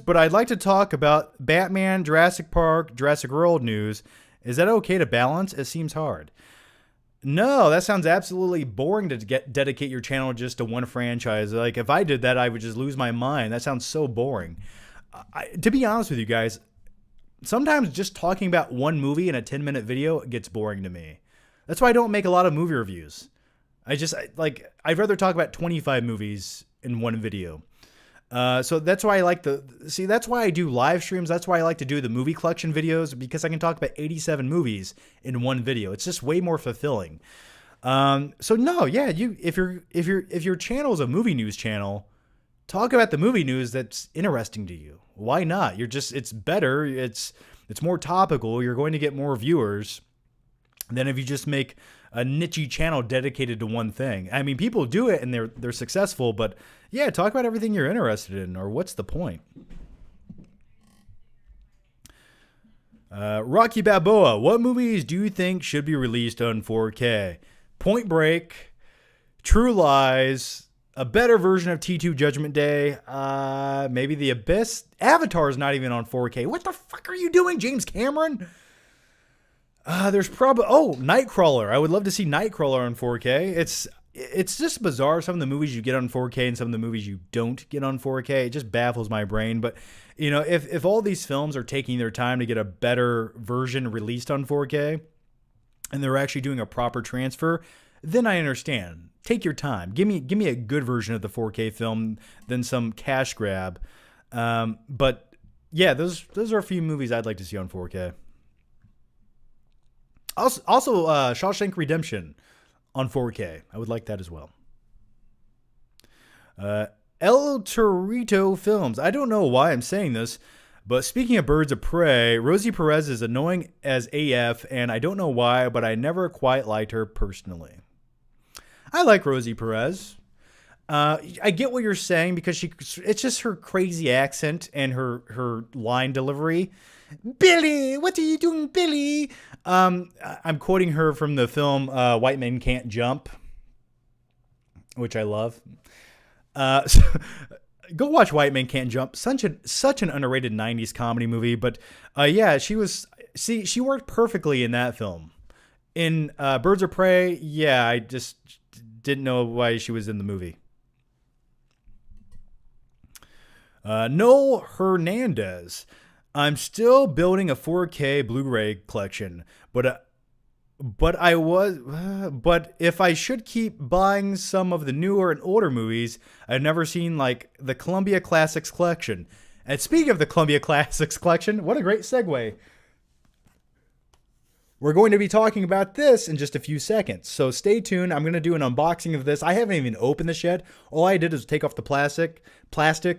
but I'd like to talk about Batman, Jurassic Park, Jurassic World news. Is that okay to balance? It seems hard. No, that sounds absolutely boring to dedicate your channel just to one franchise. Like, if I did that, I would just lose my mind. That sounds so boring. To be honest with you guys, sometimes just talking about one movie in a 10-minute video gets boring to me. That's why I don't make a lot of movie reviews. I'd rather talk about 25 movies in one video. So that's why that's why I do live streams. That's why I like to do the movie collection videos, because I can talk about 87 movies in one video. It's just way more fulfilling. So no, yeah, if your channel is a movie news channel, talk about the movie news that's interesting to you. Why not? It's better. It's more topical. You're going to get more viewers than if you just make a niche channel dedicated to one thing. I mean, people do it and they're successful, but yeah, talk about everything you're interested in, or what's the point? Rocky Balboa, what movies do you think should be released on 4K? Point Break, True Lies, a better version of T2 Judgment Day, maybe The Abyss. Avatar's not even on 4K. What the fuck are you doing, James Cameron? There's probably Nightcrawler. I would love to see Nightcrawler on 4K. It's just bizarre, some of the movies you get on 4K and some of the movies you don't get on 4K. It just baffles my brain. But you know, if all these films are taking their time to get a better version released on 4K, and they're actually doing a proper transfer, then I understand. Take your time. Give me a good version of the 4K film than some cash grab. But yeah, those are a few movies I'd like to see on 4K. Also, Shawshank Redemption on 4K. I would like that as well. El Torito Films. I don't know why I'm saying this, but speaking of Birds of Prey, Rosie Perez is annoying as AF, and I don't know why, but I never quite liked her personally. I like Rosie Perez. I get what you're saying, because it's just her crazy accent and her line delivery. Billy, what are you doing, Billy? I'm quoting her from the film White Men Can't Jump, which I love. So, go watch White Men Can't Jump. Such an underrated 90s comedy movie. But yeah, she worked perfectly in that film. In Birds of Prey, yeah, I just didn't know why she was in the movie. Noel Hernandez. I'm still building a 4K Blu-ray collection, but if I should keep buying some of the newer and older movies, I've never seen, like the Columbia Classics collection. And speaking of the Columbia Classics collection, what a great segue. We're going to be talking about this in just a few seconds, so stay tuned. I'm going to do an unboxing of this. I haven't even opened this yet. All I did is take off the plastic,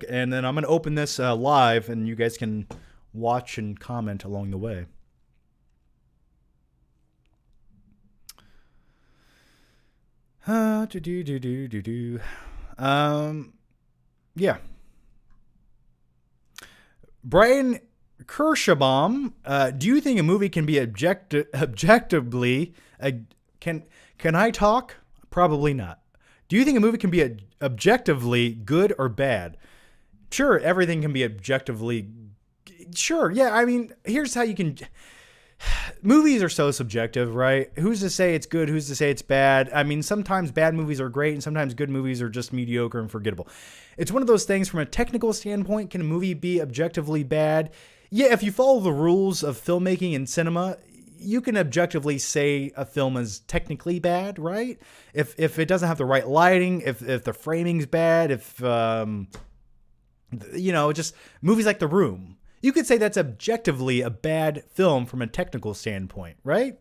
and then I'm going to open this live, and you guys can watch and comment along the way. Yeah. Brian Kirschbaum, do you think a movie can be objectively Can I talk? Probably not. Do you think a movie can be objectively good or bad? Sure, everything can be objectively. Sure, yeah. I mean, here's how you can. Movies are so subjective, right? Who's to say it's good? Who's to say it's bad? I mean, sometimes bad movies are great and sometimes good movies are just mediocre and forgettable. It's one of those things from a technical standpoint. Can a movie be objectively bad? Yeah, if you follow the rules of filmmaking and cinema, you can objectively say a film is technically bad, right? If it doesn't have the right lighting, if the framing's bad, if, just movies like The Room, you could say that's objectively a bad film from a technical standpoint, right?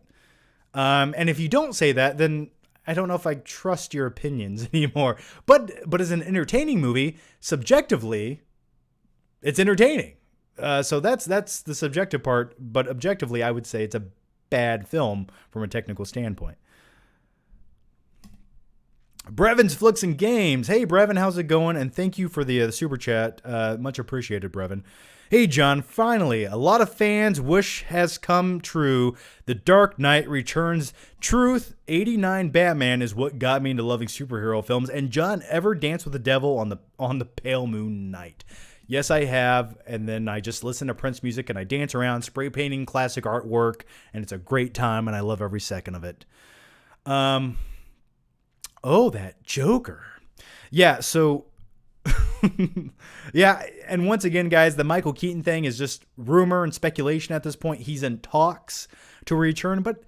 And if you don't say that, then I don't know if I trust your opinions anymore. But as an entertaining movie, subjectively, it's entertaining. So that's the subjective part. But objectively, I would say it's a bad film from a technical standpoint. Brevin's Flicks and Games. Hey, Brevin, how's it going? And thank you for the super chat. Much appreciated, Brevin. Hey, John, finally, a lot of fans' wish has come true. The Dark Knight Returns. Truth, 89 Batman is what got me into loving superhero films. And John, ever danced with the devil on the pale moon night? Yes, I have. And then I just listen to Prince music and I dance around spray painting classic artwork. And it's a great time and I love every second of it. Oh, that Joker. Yeah, so... yeah, and once again, guys, the Michael Keaton thing is just rumor and speculation at this point. He's in talks to return, but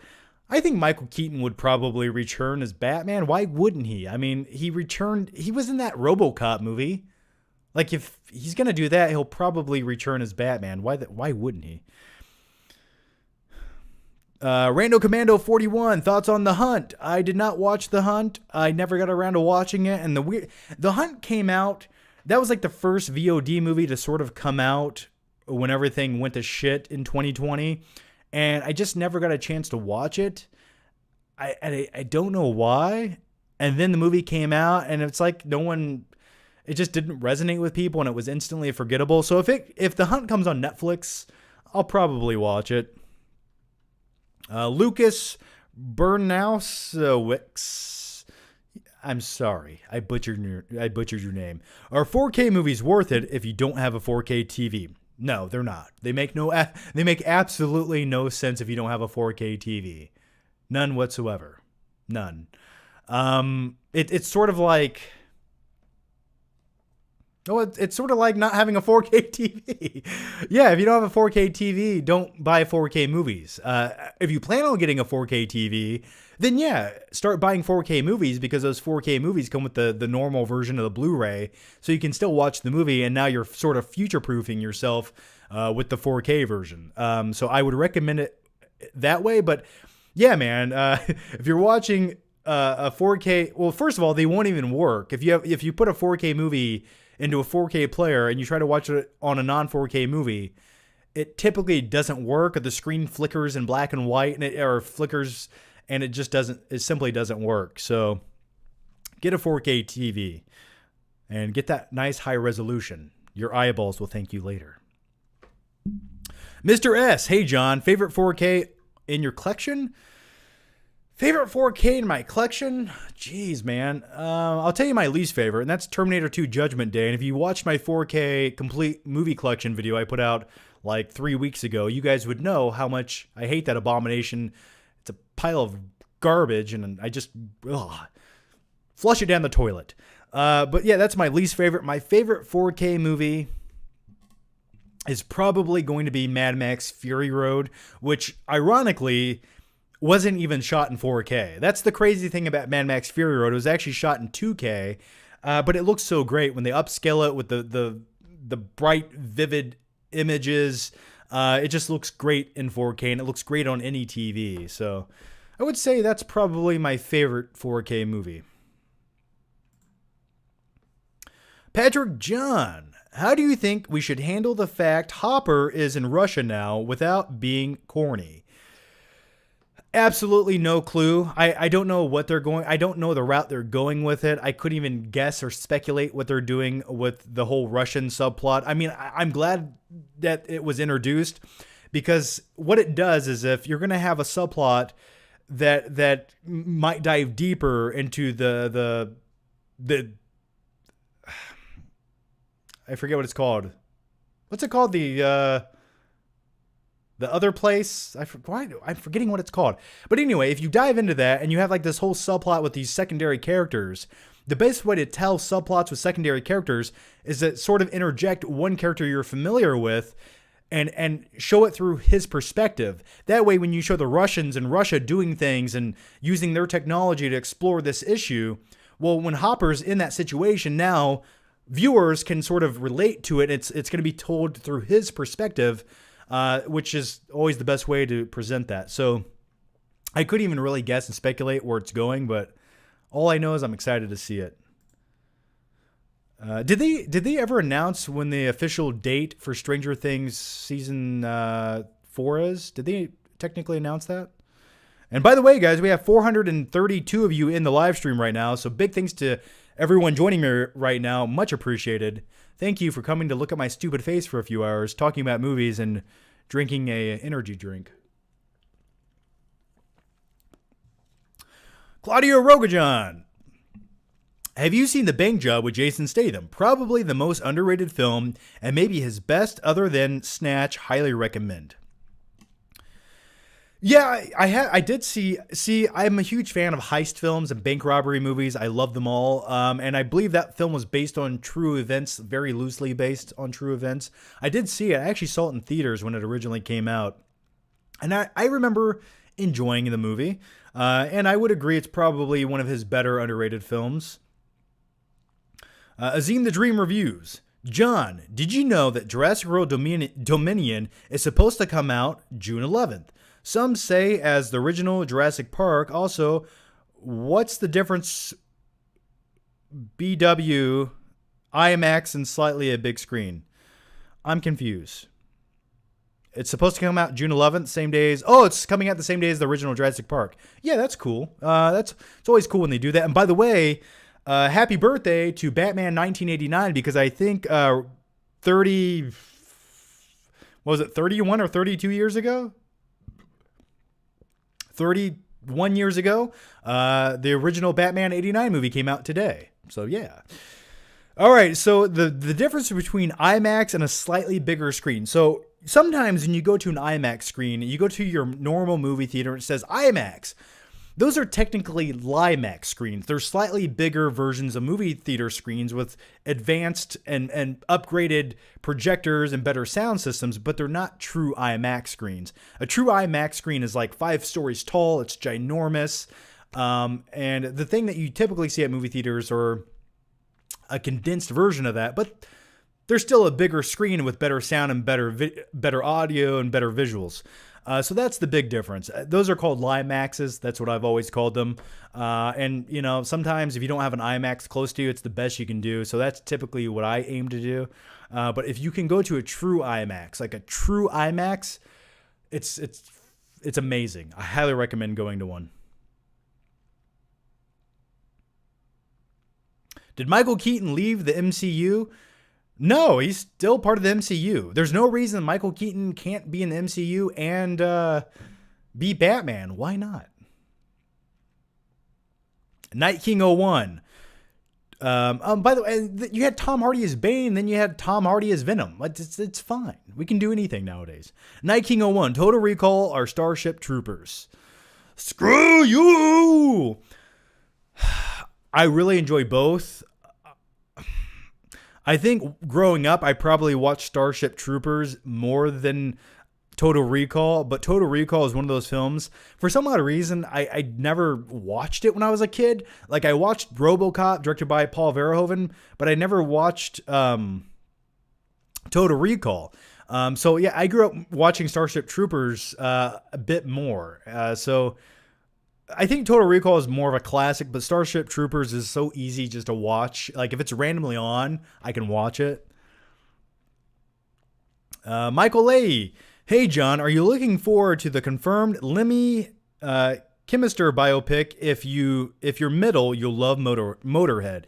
I think Michael Keaton would probably return as Batman. Why wouldn't he? I mean, he was in that RoboCop movie. Like, if he's going to do that, he'll probably return as Batman. Why wouldn't he? Rando Commando 41, thoughts on The Hunt. I did not watch The Hunt. I never got around to watching it. And The Hunt came out, that was like the first VOD movie to sort of come out when everything went to shit in 2020. And I just never got a chance to watch it. I don't know why. And then the movie came out and it's like it just didn't resonate with people and it was instantly forgettable. So if The Hunt comes on Netflix, I'll probably watch it. Lucas Bernausewicz. I'm sorry. I butchered your name. Are 4K movies worth it if you don't have a 4K TV? No, they're not. They make absolutely no sense if you don't have a 4K TV. None whatsoever. None. It's sort of like... Oh, it's sort of like not having a 4K TV. Yeah, if you don't have a 4K TV, don't buy 4K movies. If you plan on getting a 4K TV, then yeah, start buying 4K movies because those 4K movies come with the normal version of the Blu-ray, so you can still watch the movie, and now you're sort of future-proofing yourself with the 4K version. So I would recommend it that way, but yeah, man, if you're watching a 4K, well, first of all, they won't even work. If you put a 4K movie into a 4K player and you try to watch it on a non-4K movie, it typically doesn't work. The screen flickers in black and white or flickers and it simply doesn't work. So get a 4K TV and get that nice high resolution. Your eyeballs will thank you later. Mr. S. Hey, John, favorite 4K in your collection? Favorite 4K in my collection? Jeez, man. I'll tell you my least favorite, and that's Terminator 2 Judgment Day. And if you watched my 4K complete movie collection video I put out like 3 weeks ago, you guys would know how much I hate that abomination. It's a pile of garbage, and I just flush it down the toilet. But yeah, that's my least favorite. My favorite 4K movie is probably going to be Mad Max Fury Road, which ironically wasn't even shot in 4K. That's the crazy thing about Mad Max Fury Road. It was actually shot in 2K, but it looks so great when they upscale it with the bright, vivid images. It just looks great in 4K, and it looks great on any TV. So I would say that's probably my favorite 4K movie. Patrick John, how do you think we should handle the fact Hopper is in Russia now without being corny? Absolutely no clue. I don't know what they're going. I don't know the route they're going with it. I couldn't even guess or speculate what they're doing with the whole Russian subplot. I mean, I'm glad that it was introduced because what it does is if you're going to have a subplot that might dive deeper into the I forget what it's called. What's it called? The other place? I'm forgetting what it's called. But anyway, if you dive into that and you have like this whole subplot with these secondary characters, the best way to tell subplots with secondary characters is to sort of interject one character you're familiar with and show it through his perspective. That way, when you show the Russians in Russia doing things and using their technology to explore this issue, well, when Hopper's in that situation now, viewers can sort of relate to it. It's going to be told through his perspective, which is always the best way to present that. So I couldn't even really guess and speculate where it's going, but all I know is I'm excited to see it. Did they ever announce when the official date for Stranger Things season 4 is? Did they technically announce that? And by the way, guys, we have 432 of you in the live stream right now. So big thanks to everyone joining me right now. Much appreciated. Thank you for coming to look at my stupid face for a few hours, talking about movies and drinking a energy drink. Claudio Rogajan. Have you seen The Bank Job with Jason Statham? Probably the most underrated film and maybe his best other than Snatch. Highly recommend. Yeah, I did see, I'm a huge fan of heist films and bank robbery movies. I love them all. And I believe that film was based on true events, very loosely based on true events. I did see it. I actually saw it in theaters when it originally came out. And I remember enjoying the movie. And I would agree it's probably one of his better underrated films. Azim the Dream reviews. John, did you know that Jurassic World Dominion is supposed to come out June 11th? Some say as the original Jurassic Park. Also, what's the difference? BW, IMAX, and slightly a big screen. I'm confused. It's supposed to come out June 11th, same days. Oh, it's coming out the same day as the original Jurassic Park. Yeah, that's cool. It's always cool when they do that. And by the way, happy birthday to Batman 1989, because I think 31 or 32 years ago? 31 years ago, the original Batman 89 movie came out today. So yeah. All right, so the difference between IMAX and a slightly bigger screen. So sometimes when you go to an IMAX screen, you go to your normal movie theater, it says IMAX. Those are technically LIMAX screens. They're slightly bigger versions of movie theater screens with advanced and upgraded projectors and better sound systems, but they're not true IMAX screens. A true IMAX screen is like 5 stories tall. It's ginormous. And the thing that you typically see at movie theaters are a condensed version of that, but there's still a bigger screen with better sound and better audio and better visuals. So that's the big difference. Those are called LIMAXs. That's what I've always called them. And, you know, sometimes if you don't have an IMAX close to you, it's the best you can do. So that's typically what I aim to do. But if you can go to a true IMAX, like a true IMAX, it's amazing. I highly recommend going to one. Did Michael Keaton leave the MCU? No, he's still part of the MCU. There's no reason Michael Keaton can't be in the MCU and be Batman. Why not? Night King 01. By the way, you had Tom Hardy as Bane, then you had Tom Hardy as Venom. It's fine. We can do anything nowadays. Night King 01. Total Recall are Starship Troopers. Screw you! I really enjoy both. I think growing up, I probably watched Starship Troopers more than Total Recall, but Total Recall is one of those films. For some odd reason, I never watched it when I was a kid. Like, I watched RoboCop, directed by Paul Verhoeven, but I never watched Total Recall. So, yeah, I grew up watching Starship Troopers a bit more. So I think Total Recall is more of a classic, but Starship Troopers is so easy just to watch. Like, if it's randomly on, I can watch it. Michael Lay. Hey, John, are you looking forward to the confirmed Lemmy Chemister biopic? If you're middle, you'll love Motorhead.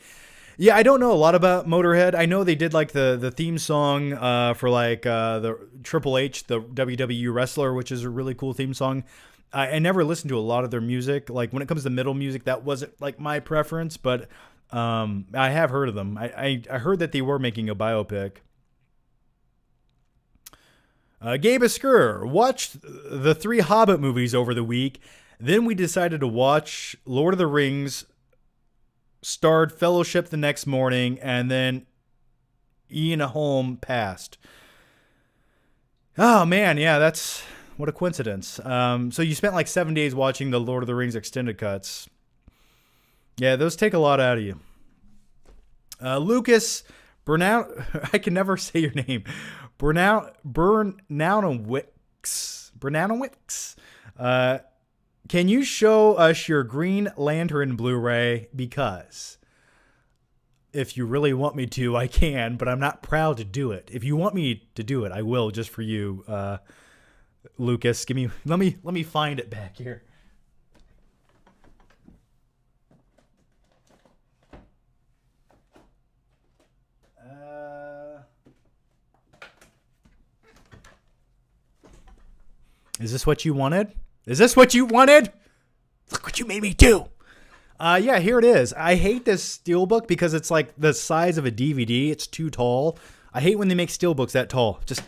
Yeah, I don't know a lot about Motorhead. I know they did like the theme song for like the Triple H, the WWE wrestler, which is a really cool theme song. I never listened to a lot of their music. Like when it comes to metal music, that wasn't like my preference, but I have heard of them. I heard that they were making a biopic. Gabe Eskur watched the three Hobbit movies over the week. Then we decided to watch Lord of the Rings, starred Fellowship the next morning, and then Ian Holm passed. Oh man, yeah, that's what a coincidence. So you spent like 7 days watching the Lord of the Rings extended cuts. Yeah, those take a lot out of you. Lucas Burnout, I can never say your name. Burnoutowicks. Can you show us your Green Lantern Blu-ray? Because if you really want me to, I can, but I'm not proud to do it. If you want me to do it, I will, just for you, Lucas. Let me find it back here. Is this what you wanted? Is this what you wanted? Look what you made me do. Yeah, here it is. I hate this steelbook because it's like the size of a DVD. It's too tall. I hate when they make steelbooks that tall. Just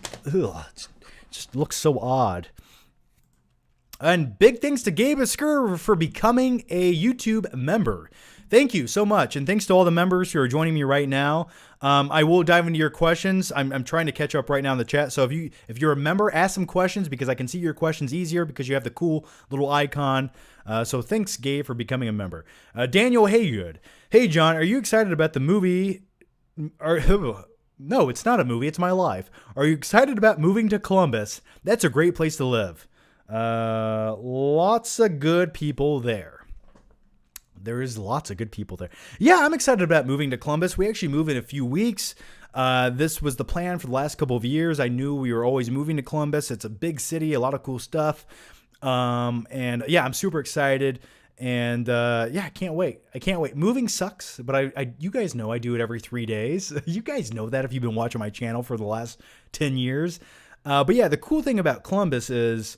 looks so odd. And big thanks to Gabe Eskur for becoming a YouTube member. Thank you so much. And thanks to all the members who are joining me right now. I will dive into your questions. I'm trying to catch up right now in the chat. So if you're a member, ask some questions because I can see your questions easier because you have the cool little icon. So thanks, Gabe, for becoming a member. Daniel Haygood. Hey, John, are you excited about the movie? No, it's not a movie. It's my life. Are you excited about moving to Columbus? That's a great place to live. Lots of good people there. There is lots of good people there. Yeah, I'm excited about moving to Columbus. We actually move in a few weeks. This was the plan for the last couple of years. I knew we were always moving to Columbus. It's a big city, a lot of cool stuff. And yeah, I'm super excited. And yeah, I can't wait. Moving sucks, but you guys know I do it every 3 days. You guys know that if you've been watching my channel for the last 10 years. But yeah, the cool thing about Columbus is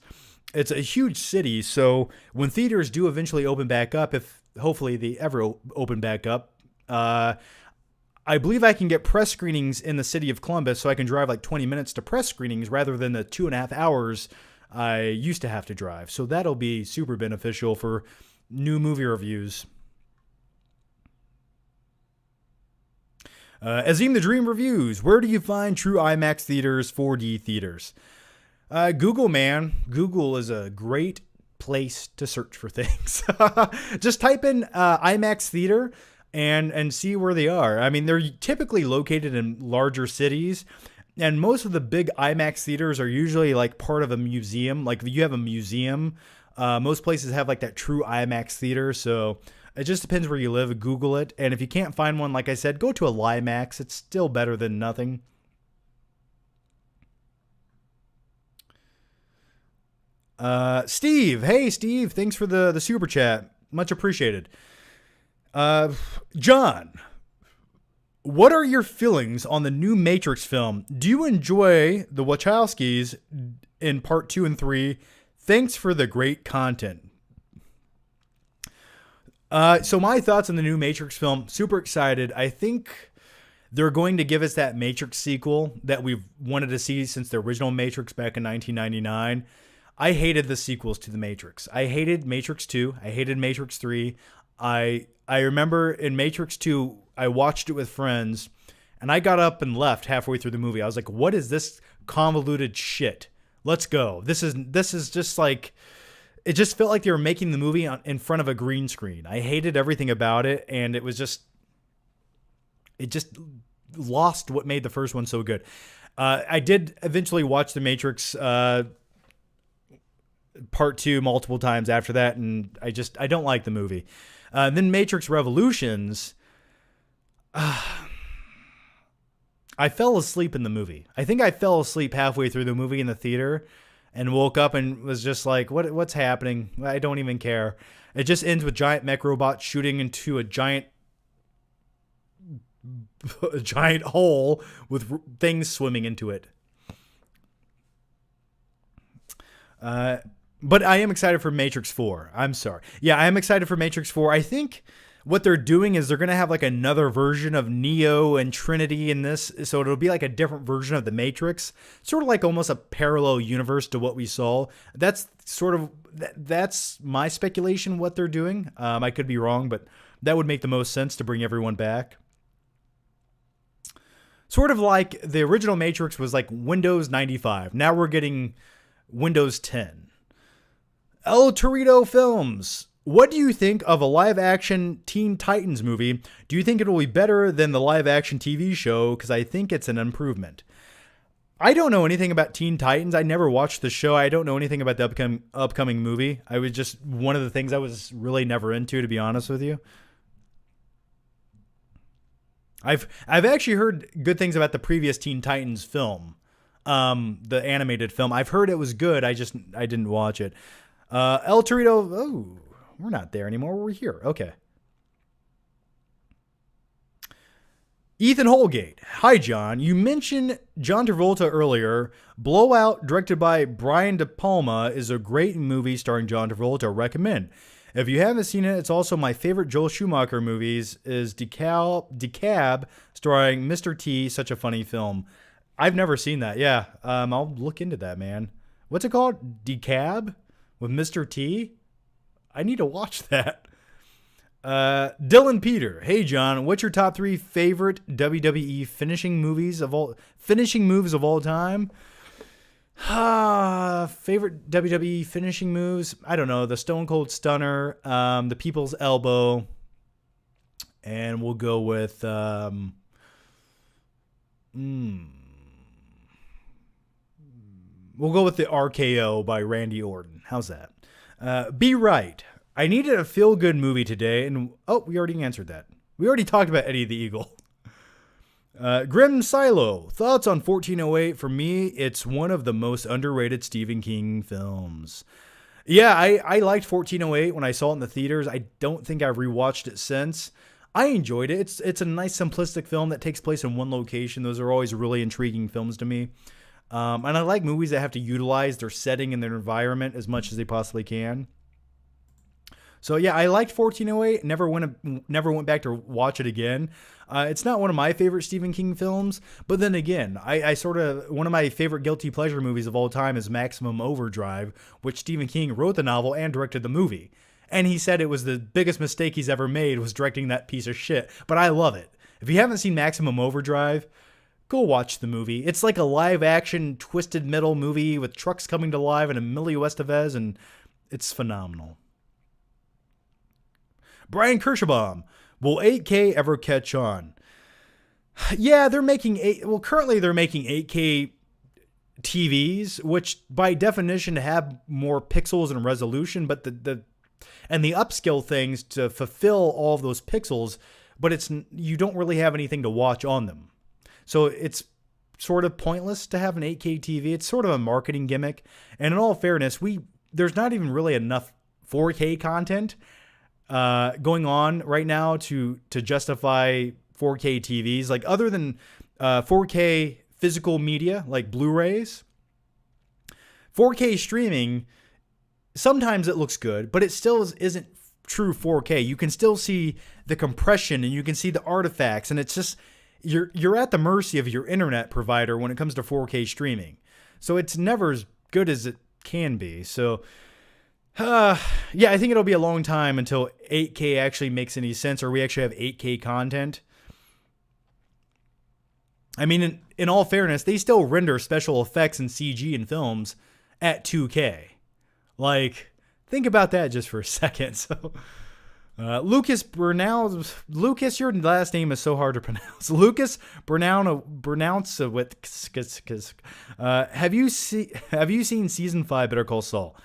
it's a huge city. So when theaters do eventually open back up, if hopefully they ever open back up, I believe I can get press screenings in the city of Columbus, so I can drive like 20 minutes to press screenings rather than the 2.5 hours I used to have to drive. So that'll be super beneficial for new movie reviews. Azim the Dream reviews. Where do you find true IMAX theaters, 4D theaters? Google, man. Google is a great place to search for things. Just type in IMAX theater and see where they are. I mean, they're typically located in larger cities, and most of the big IMAX theaters are usually like part of a museum. Like you have a museum. Most places have like that true IMAX theater. So it just depends where you live. Google it. And if you can't find one, like I said, go to a LIMAX. It's still better than nothing. Steve. Hey, Steve. Thanks for the super chat. Much appreciated. John, what are your feelings on the new Matrix film? Do you enjoy the Wachowskis in part 2 and 3? Thanks for the great content. So my thoughts on the new Matrix film, super excited. I think they're going to give us that Matrix sequel that we've wanted to see since the original Matrix back in 1999. I hated the sequels to the Matrix. I hated Matrix 2. I hated Matrix 3. I remember in Matrix 2, I watched it with friends, and I got up and left halfway through the movie. I was like, what is this convoluted shit? Let's go. This is just like, it just felt like they were making the movie in front of a green screen. I hated everything about it, and it just lost what made the first one so good. I did eventually watch The Matrix part 2 multiple times after that, and I don't like the movie. Then Matrix Revolutions, I fell asleep in the movie. I think I fell asleep halfway through the movie in the theater and woke up and was just like, what's happening? I don't even care. It just ends with giant mech robots shooting into a giant a giant hole with things swimming into it. But I am excited for Matrix 4. I'm sorry. Yeah, I am excited for Matrix 4. I think what they're doing is they're going to have like another version of Neo and Trinity in this. So it'll be like a different version of the Matrix, sort of like almost a parallel universe to what we saw. That's my speculation, what they're doing. I could be wrong, but that would make the most sense to bring everyone back. Sort of like the original Matrix was like Windows 95. Now we're getting Windows 10. El Torito Films. What do you think of a live-action Teen Titans movie? Do you think it will be better than the live-action TV show? Because I think it's an improvement. I don't know anything about Teen Titans. I never watched the show. I don't know anything about the upcoming movie. I was just one of the things I was really never into, to be honest with you. I've actually heard good things about the previous Teen Titans film, the animated film. I've heard it was good. I didn't watch it. El Torito. Oh, we're not there anymore. We're here. Okay. Ethan Holgate. Hi, John. You mentioned John Travolta earlier. Blowout, directed by Brian De Palma, is a great movie starring John Travolta. Recommend. If you haven't seen it, it's also my favorite Joel Schumacher movies is Decab, starring Mr. T. Such a funny film. I've never seen that. Yeah, I'll look into that, man. What's it called? Decab with Mr. T? I need to watch that. Dylan Peter. Hey, John. What's your top 3 favorite WWE finishing moves of all time? Favorite WWE finishing moves? I don't know. The Stone Cold Stunner, the People's Elbow, and we'll go with we'll go with the RKO by Randy Orton. How's that? Be Right. I needed a feel-good movie today, and we already answered that. We already talked about Eddie the Eagle. Grim Silo. Thoughts on 1408? For me, it's one of the most underrated Stephen King films. Yeah, I liked 1408 when I saw it in the theaters. I don't think I've rewatched it since. I enjoyed it. It's a nice simplistic film that takes place in one location. Those are always really intriguing films to me. And I like movies that have to utilize their setting and their environment as much as they possibly can. So yeah, I liked 1408. Never went back to watch it again. It's not one of my favorite Stephen King films, but then again, I sort of one of my favorite guilty pleasure movies of all time is Maximum Overdrive, which Stephen King wrote the novel and directed the movie. And he said it was the biggest mistake he's ever made was directing that piece of shit. But I love it. If you haven't seen Maximum Overdrive, go watch the movie. It's like a live action twisted metal movie with trucks coming to life and Emilio Estevez, and it's phenomenal. Brian Kirschbaum, will 8K ever catch on? Yeah, they're making currently they're making 8K TVs, which by definition have more pixels and resolution, but the upscale things to fulfill all of those pixels, but you don't really have anything to watch on them. So it's sort of pointless to have an 8K TV. It's sort of a marketing gimmick. And in all fairness, there's not even really enough 4K content going on right now to justify 4K TVs. Like other than 4K physical media like Blu-rays, 4K streaming, sometimes it looks good, but it still isn't true 4K. You can still see the compression and you can see the artifacts, and it's just you're at the mercy of your internet provider when it comes to 4K streaming. So it's never as good as it can be. So yeah, I think it'll be a long time until 8K actually makes any sense, or we actually have 8K content. I mean, in all fairness, they still render special effects and CG in films at 2K. Like, think about that just for a second. So, Lucas Bernal, Lucas, your last name is so hard to pronounce. Lucas Bernowitz. Have you seen season 5 Better Call Saul?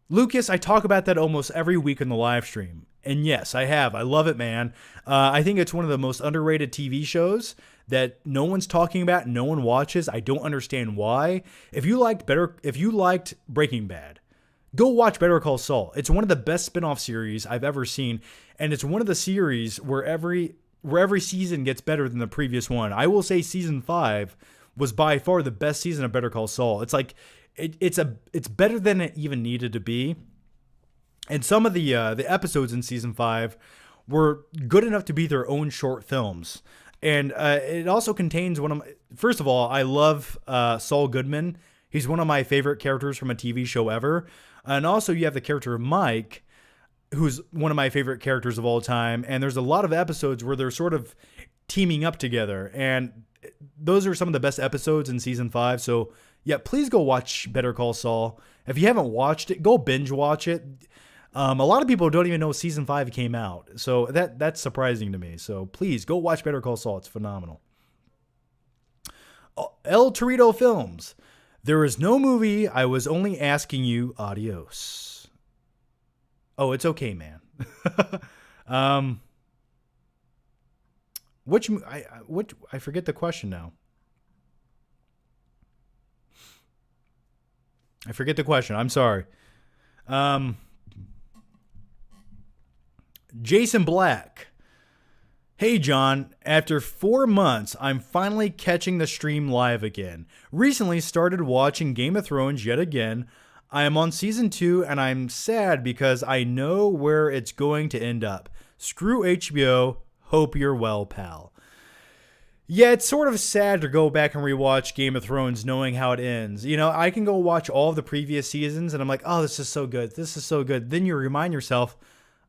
Lucas, I talk about that almost every week in the live stream. And yes, I have. I love it, man. I think it's one of the most underrated TV shows that no one's talking about, no one watches. I don't understand why. If you liked Breaking Bad, go watch Better Call Saul. It's one of the best spin-off series I've ever seen. And it's one of the series where every where every season gets better than the previous one. I will say season 5 was by far the best season of Better Call Saul. It's like it's better than it even needed to be. And some of the episodes in season 5 were good enough to be their own short films. And it also contains first of all, I love Saul Goodman. He's one of my favorite characters from a TV show ever. And also you have the character of Mike, who's one of my favorite characters of all time. And there's a lot of episodes where they're sort of teaming up together. And those are some of the best episodes in season 5. So yeah, please go watch Better Call Saul. If you haven't watched it, go binge watch it. A lot of people don't even know season 5 came out. So that's surprising to me. So please go watch Better Call Saul. It's phenomenal. El Torito Films. There is no movie. I was only asking you. Adios. Oh, it's okay, man. I forget the question now. I forget the question. I'm sorry. Jason Black. Hey, John. After 4 months, I'm finally catching the stream live again. Recently started watching Game of Thrones yet again. I am on season 2 and I'm sad because I know where it's going to end up. Screw HBO. Hope you're well, pal. Yeah, it's sort of sad to go back and rewatch Game of Thrones knowing how it ends. You know, I can go watch all of the previous seasons and I'm like, oh, this is so good. This is so good. Then you remind yourself,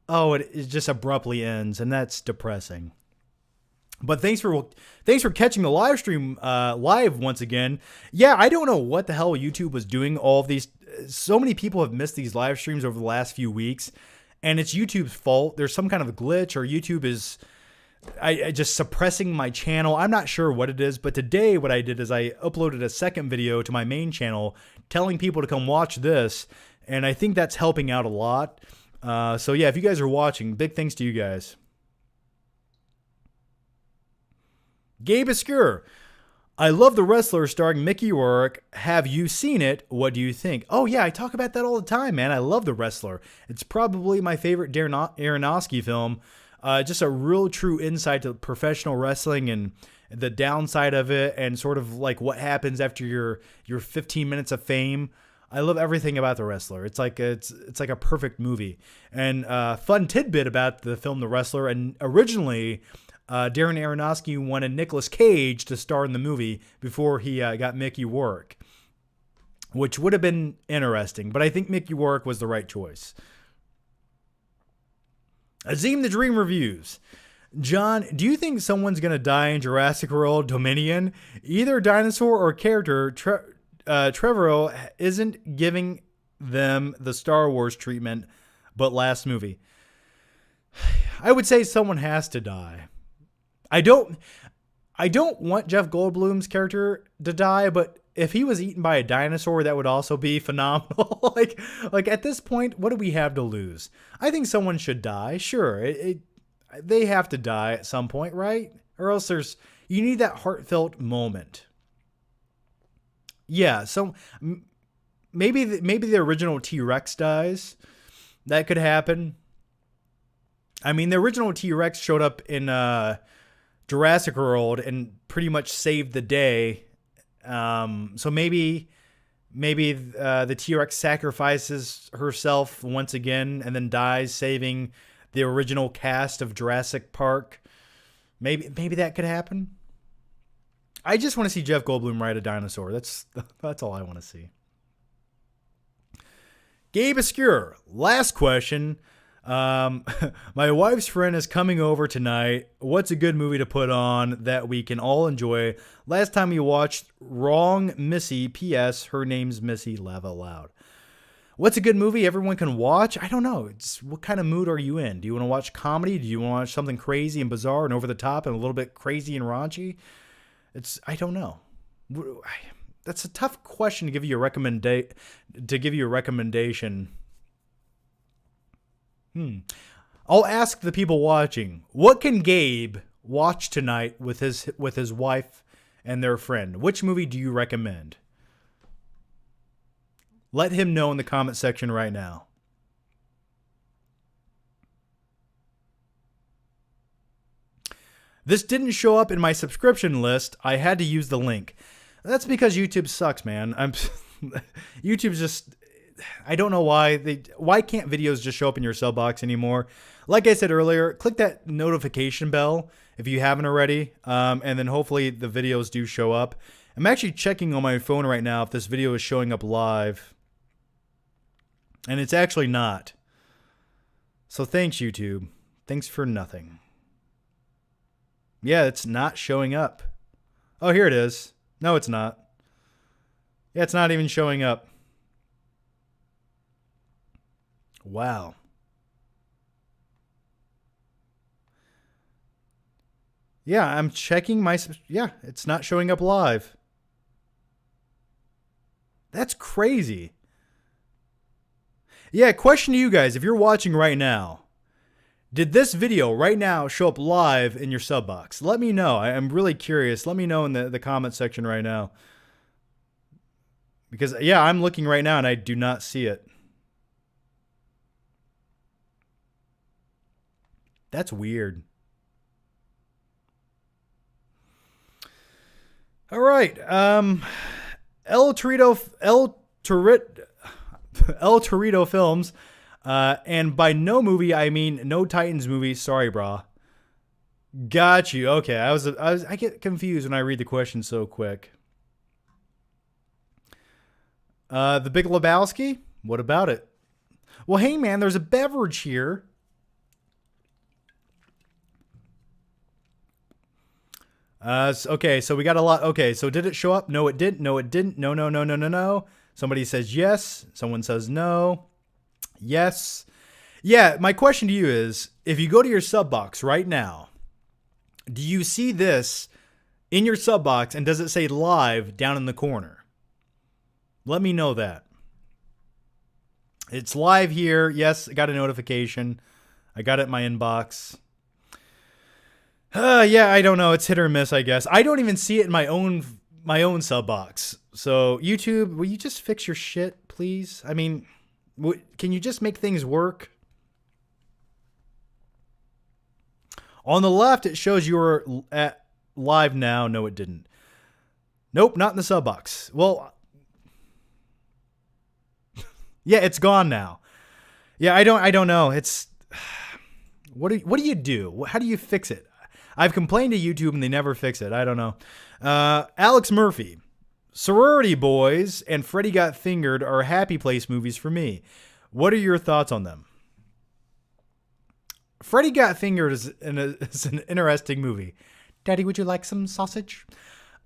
oh, it just abruptly ends, and that's depressing. But thanks for catching the live stream live once again. Yeah, I don't know what the hell YouTube was doing. All of these, so many people have missed these live streams over the last few weeks, and it's YouTube's fault. There's some kind of glitch, or YouTube is I just suppressing my channel. I'm not sure what it is, but today what I did is I uploaded a second video to my main channel telling people to come watch this, and I think that's helping out a lot. So yeah, if you guys are watching, big thanks to you guys. Gabe Obscure. I love The Wrestler starring Mickey Rourke. Have you seen it? What do you think? Oh yeah, I talk about that all the time, man. I love The Wrestler. It's probably my favorite Darren Aronofsky film. Just a real true insight to professional wrestling and the downside of it, and sort of like what happens after your 15 minutes of fame. I love everything about The Wrestler. It's like a perfect movie. And fun tidbit about the film The Wrestler. And originally, Darren Aronofsky wanted Nicolas Cage to star in the movie before he got Mickey Rourke, which would have been interesting. But I think Mickey Rourke was the right choice. Azim the Dream Reviews. John, do you think someone's going to die in Jurassic World Dominion? Either dinosaur or character, Trevorrow isn't giving them the Star Wars treatment, but last movie. I would say someone has to die. I don't want Jeff Goldblum's character to die, but if he was eaten by a dinosaur, that would also be phenomenal. like at this point, what do we have to lose? I think someone should die. Sure, they have to die at some point, right? Or else you need that heartfelt moment. Yeah, so maybe the original T-Rex dies. That could happen. I mean, the original T-Rex showed up in Jurassic World and pretty much saved the day. So maybe the T-Rex sacrifices herself once again and then dies, saving the original cast of Jurassic Park. Maybe that could happen. I just want to see Jeff Goldblum ride a dinosaur. That's all I want to see. Gabe Obscure. Last question. My wife's friend is coming over tonight. What's a good movie to put on that we can all enjoy? Last time we watched Wrong Missy. P.S. Her name's Missy. Laugh out loud. What's a good movie everyone can watch? I don't know. What kind of mood are you in? Do you want to watch comedy? Do you want to watch something crazy and bizarre and over the top and a little bit crazy and raunchy? I don't know. That's a tough question to give you a recommendation. I'll ask the people watching, what can Gabe watch tonight with his wife and their friend? Which movie do you recommend? Let him know in the comment section right now. This didn't show up in my subscription list. I had to use the link. That's because YouTube sucks, man. YouTube's just, I don't know why can't videos just show up in your sub box anymore? Like I said earlier, click that notification bell if you haven't already, and then hopefully the videos do show up. I'm actually checking on my phone right now if this video is showing up live, and it's actually not. So thanks, YouTube. Thanks for nothing. Yeah, it's not showing up. Oh, here it is. No, it's not. Yeah, it's not even showing up. Wow. Yeah, I'm checking my... Yeah, it's not showing up live. That's crazy. Yeah, question to you guys. If you're watching right now, did this video right now show up live in your sub box? Let me know. I'm really curious. Let me know in the comment section right now. Because, yeah, I'm looking right now and I do not see it. That's weird. All right. El Torito Films. And by no movie, I mean no Titans movie. Sorry, brah. Got you. Okay. I get confused when I read the question so quick. The Big Lebowski? What about it? Well, hey, man, there's a beverage here. Okay, so we got a lot. Okay, so did it show up? No, it didn't. No, it didn't. No, no, no, no, no, no. Somebody says yes. Someone says no. Yes. Yeah, my question to you is, if you go to your sub box right now, do you see this in your sub box and does it say live down in the corner? Let me know that. It's live here. Yes, I got a notification. I got it in my inbox. Yeah, I don't know. It's hit or miss, I guess. I don't even see it in my own sub box. So YouTube, will you just fix your shit, please? I mean, can you just make things work? On the left, it shows you were at live now. No, it didn't. Nope, not in the sub box. Well, yeah, it's gone now. Yeah, I don't know. It's what do you do? How do you fix it? I've complained to YouTube and they never fix it. I don't know. Alex Murphy. Sorority Boys and Freddy Got Fingered are Happy Place movies for me. What are your thoughts on them? Freddy Got Fingered is an interesting movie. Daddy, would you like some sausage?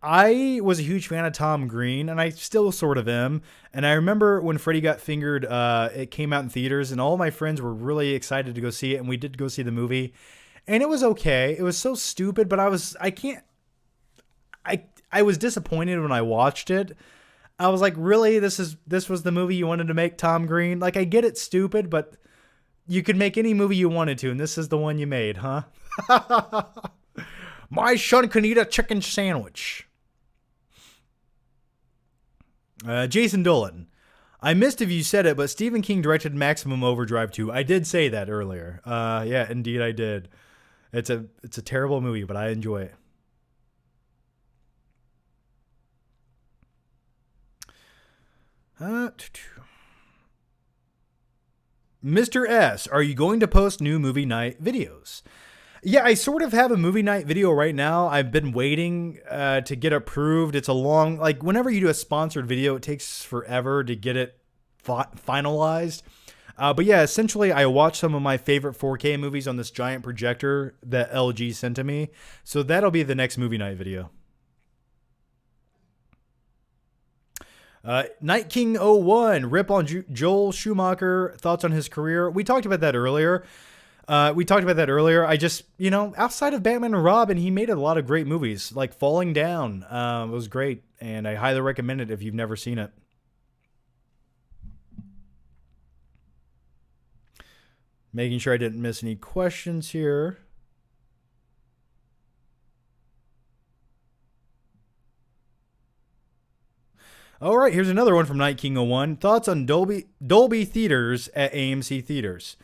I was a huge fan of Tom Green, and I still sort of am. And I remember when Freddy Got Fingered, it came out in theaters, and all my friends were really excited to go see it, and we did go see the movie. And it was okay. It was so stupid, but I was disappointed when I watched it. I was like, really? This was the movie you wanted to make, Tom Green? Like, I get it's stupid, but you could make any movie you wanted to, and this is the one you made, huh? My son can eat a chicken sandwich. Jason Dolan. I missed if you said it, but Stephen King directed Maximum Overdrive 2. I did say that earlier. Yeah, indeed I did. It's a terrible movie, but I enjoy it. Mr. S, are you going to post new movie night videos? Yeah, I sort of have a movie night video right now. I've been waiting to get approved. It's a long, like whenever you do a sponsored video, it takes forever to get it finalized. But yeah, essentially I watched some of my favorite 4K movies on this giant projector that LG sent to me. So that'll be the next movie night video. Night King 01, rip on Joel Schumacher, thoughts on his career. We talked about that earlier. I just, outside of Batman and Robin, he made a lot of great movies, like Falling Down. It was great, and I highly recommend it if you've never seen it. Making sure I didn't miss any questions here. All right, here's another one from Night King 01. Thoughts on Dolby Theaters at AMC Theaters.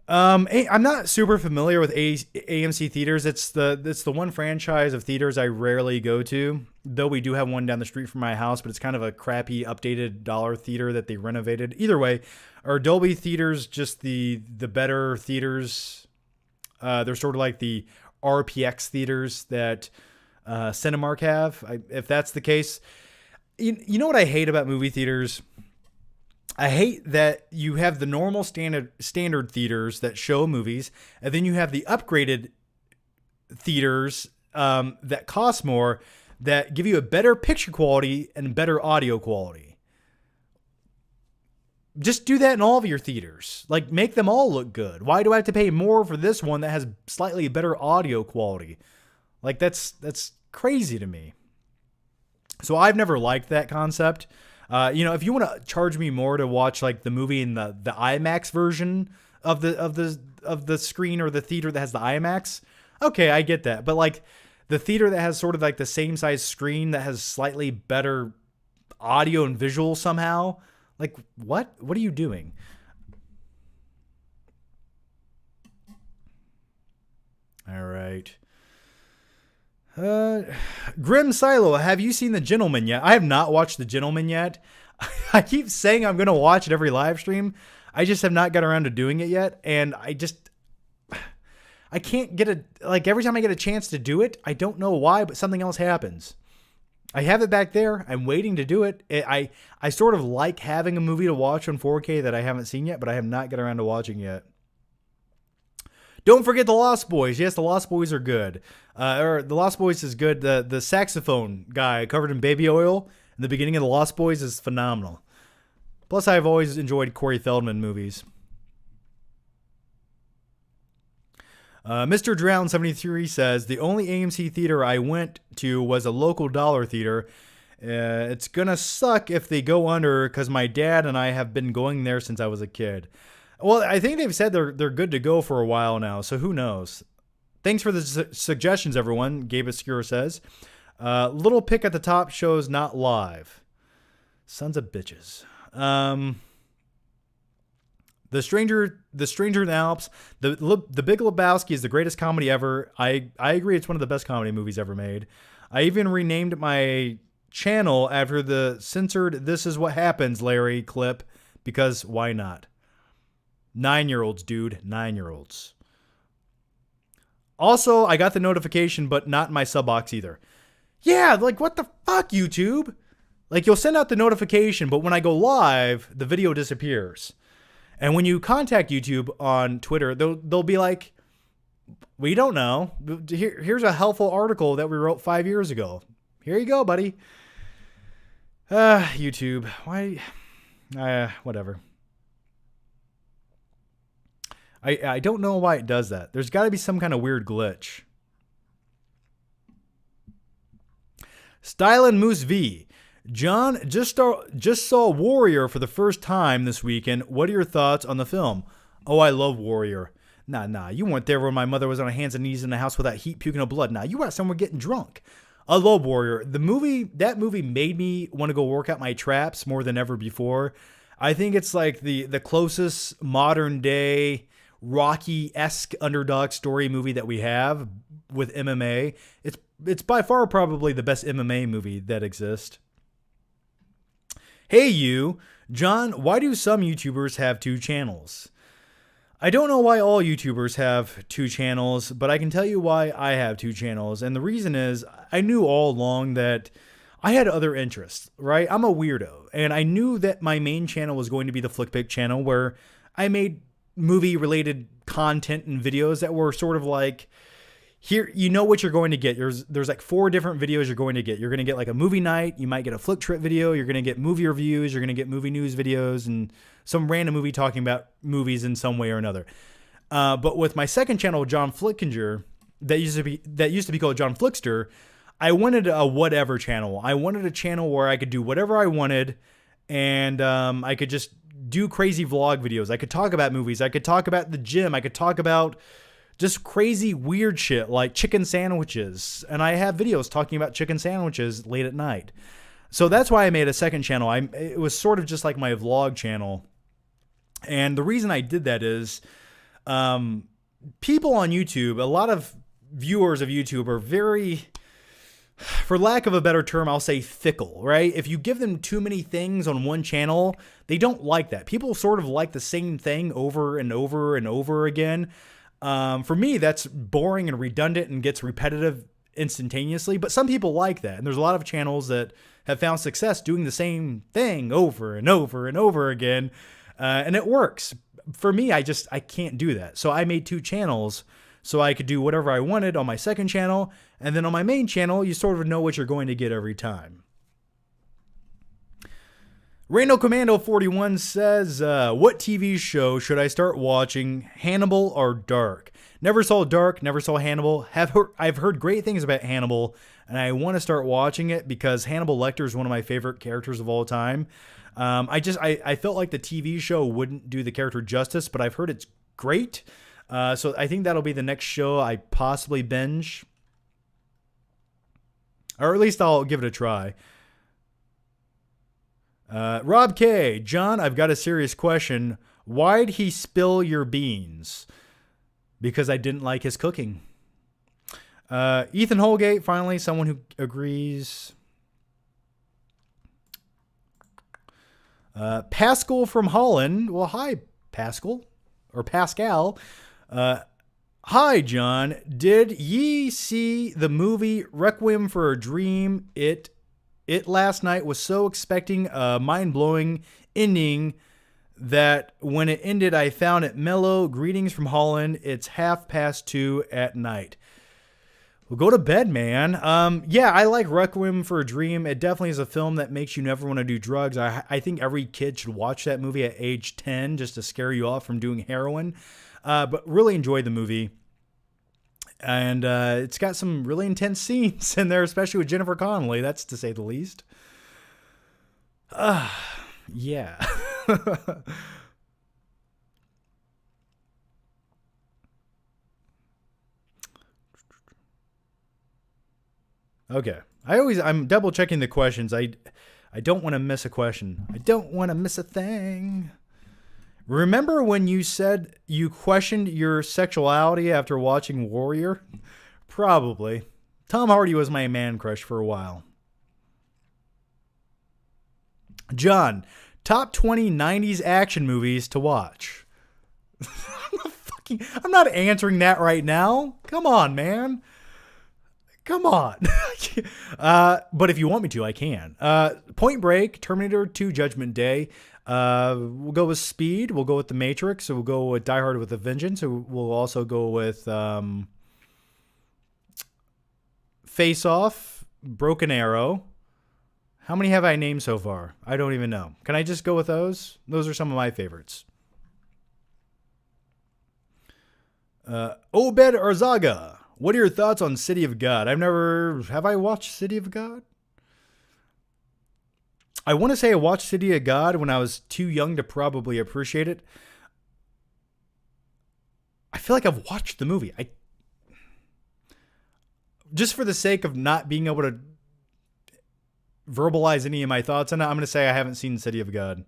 I'm not super familiar with AMC theaters. It's the one franchise of theaters I rarely go to. Though we do have one down the street from my house, but it's kind of a crappy updated dollar theater that they renovated. Either way, are Dolby theaters just the better theaters? They're sort of like the RPX theaters that Cinemark have. If that's the case, you know what I hate about movie theaters? I hate that you have the normal standard theaters that show movies, and then you have the upgraded theaters that cost more, that give you a better picture quality and better audio quality. Just do that in all of your theaters. Like, make them all look good. Why do I have to pay more for this one that has slightly better audio quality? Like, that's crazy to me. So I've never liked that concept. If you want to charge me more to watch like the movie in the IMAX version of the screen, or the theater that has the IMAX, okay, I get that. But like the theater that has sort of like the same size screen that has slightly better audio and visual somehow, like what are you doing? All right. Grim Silo, have you seen The Gentleman yet? I have not watched The Gentleman yet. I keep saying I'm going to watch it every live stream. I just have not got around to doing it yet. And I can't get every time I get a chance to do it, I don't know why, but something else happens. I have it back there. I'm waiting to do it. I sort of like having a movie to watch on 4K that I haven't seen yet, but I have not got around to watching yet. Don't forget The Lost Boys. Yes, The Lost Boys are good. The Lost Boys is good. The saxophone guy covered in baby oil in the beginning of The Lost Boys is phenomenal. Plus, I've always enjoyed Corey Feldman movies. Mr. Drown 73 says, the only AMC theater I went to was a local dollar theater. It's gonna suck if they go under, because my dad and I have been going there since I was a kid. Well, I think they've said they're good to go for a while now, so who knows? Thanks for the suggestions, everyone, Gabe Obscure says. Little pick at the top shows not live. Sons of bitches. The Stranger in the Alps. The Big Lebowski is the greatest comedy ever. I agree, it's one of the best comedy movies ever made. I even renamed my channel after the censored "This Is What Happens, Larry" clip, because why not? 9-year-olds, dude. 9-year-olds. Also, I got the notification, but not in my sub box either. Yeah, like what the fuck, YouTube? Like, you'll send out the notification, but when I go live, the video disappears. And when you contact YouTube on Twitter, they'll be like, we don't know. Here's a helpful article that we wrote 5 years ago. Here you go, buddy. YouTube. Why? Whatever. I don't know why it does that. There's got to be some kind of weird glitch. Stylin' Moose V. John just saw Warrior for the first time this weekend. What are your thoughts on the film? Oh, I love Warrior. Nah. You weren't there when my mother was on her hands and knees in the house without heat, puking up blood. Nah, you were out somewhere getting drunk. I love Warrior. That movie made me want to go work out my traps more than ever before. I think it's like the closest modern day Rocky-esque underdog story movie that we have with MMA. It's by far probably the best MMA movie that exists. Hey you, John, why do some YouTubers have 2 channels? I don't know why all YouTubers have 2 channels, but I can tell you why I have 2 channels. And the reason is, I knew all along that I had other interests, right? I'm a weirdo. And I knew that my main channel was going to be the FlickPick channel, where I made movie-related content and videos that were sort of like, here, you know what you're going to get. There's like 4 different videos you're going to get. You're going to get like a movie night. You might get a flick trip video. You're going to get movie reviews. You're going to get movie news videos and some random movie talking about movies in some way or another. But with my second channel, John Flickinger, that used to be called John Flickster, I wanted a whatever channel. I wanted a channel where I could do whatever I wanted, and I could just do crazy vlog videos. I could talk about movies. I could talk about the gym. I could talk about just crazy weird shit like chicken sandwiches. And I have videos talking about chicken sandwiches late at night. So that's why I made a second channel. It was sort of just like my vlog channel. And the reason I did that is People on YouTube, a lot of viewers of YouTube are very, for lack of a better term, I'll say fickle, right? If you give them too many things on one channel, they don't like that. People sort of like the same thing over and over and over again. For me, that's boring and redundant and gets repetitive instantaneously, but some people like that. And there's a lot of channels that have found success doing the same thing over and over and over again. And it works. For me, I can't do that. So I made 2 channels so I could do whatever I wanted on my second channel. And then on my main channel, you sort of know what you're going to get every time. Randall Commando 41 says, what TV show should I start watching, Hannibal or Dark? Never saw Dark, never saw Hannibal. I've heard great things about Hannibal, and I want to start watching it because Hannibal Lecter is one of my favorite characters of all time. I felt like the TV show wouldn't do the character justice, but I've heard it's great. So I think that'll be the next show I possibly binge. Or at least I'll give it a try. Rob K. John, I've got a serious question. Why'd he spill your beans? Because I didn't like his cooking. Ethan Holgate, finally, someone who agrees. Pascal from Holland. Well, hi, Pascal. Or Pascal. Hi, John. Did ye see the movie Requiem for a Dream? It last night was so expecting a mind-blowing ending that when it ended, I found it mellow. Greetings from Holland. It's 2:30 at night. Well, go to bed, man. Yeah, I like Requiem for a Dream. It definitely is a film that makes you never want to do drugs. I think every kid should watch that movie at age 10 just to scare you off from doing heroin. But really enjoyed the movie. And it's got some really intense scenes in there, especially with Jennifer Connelly. That's to say the least. Yeah. Okay. I'm double checking the questions. I don't want to miss a question. I don't want to miss a thing. Remember when you said you questioned your sexuality after watching Warrior? Probably. Tom Hardy was my man crush for a while. John, top 20 90s action movies to watch. I'm not answering that right now. Come on, man. Come on. But if you want me to, I can. Point Break, Terminator 2 Judgment Day. We'll go with Speed. We'll go with The Matrix. So we'll go with Die Hard with a Vengeance. So we'll also go with Face Off, Broken Arrow. How many have I named so far? I don't even know. Can I just go with those? Those are some of my favorites. Obed Arzaga. What are your thoughts on City of God? Have I watched City of God? I want to say I watched City of God when I was too young to probably appreciate it. I feel like I've watched the movie. Just for the sake of not being able to verbalize any of my thoughts on it, I'm going to say I haven't seen City of God.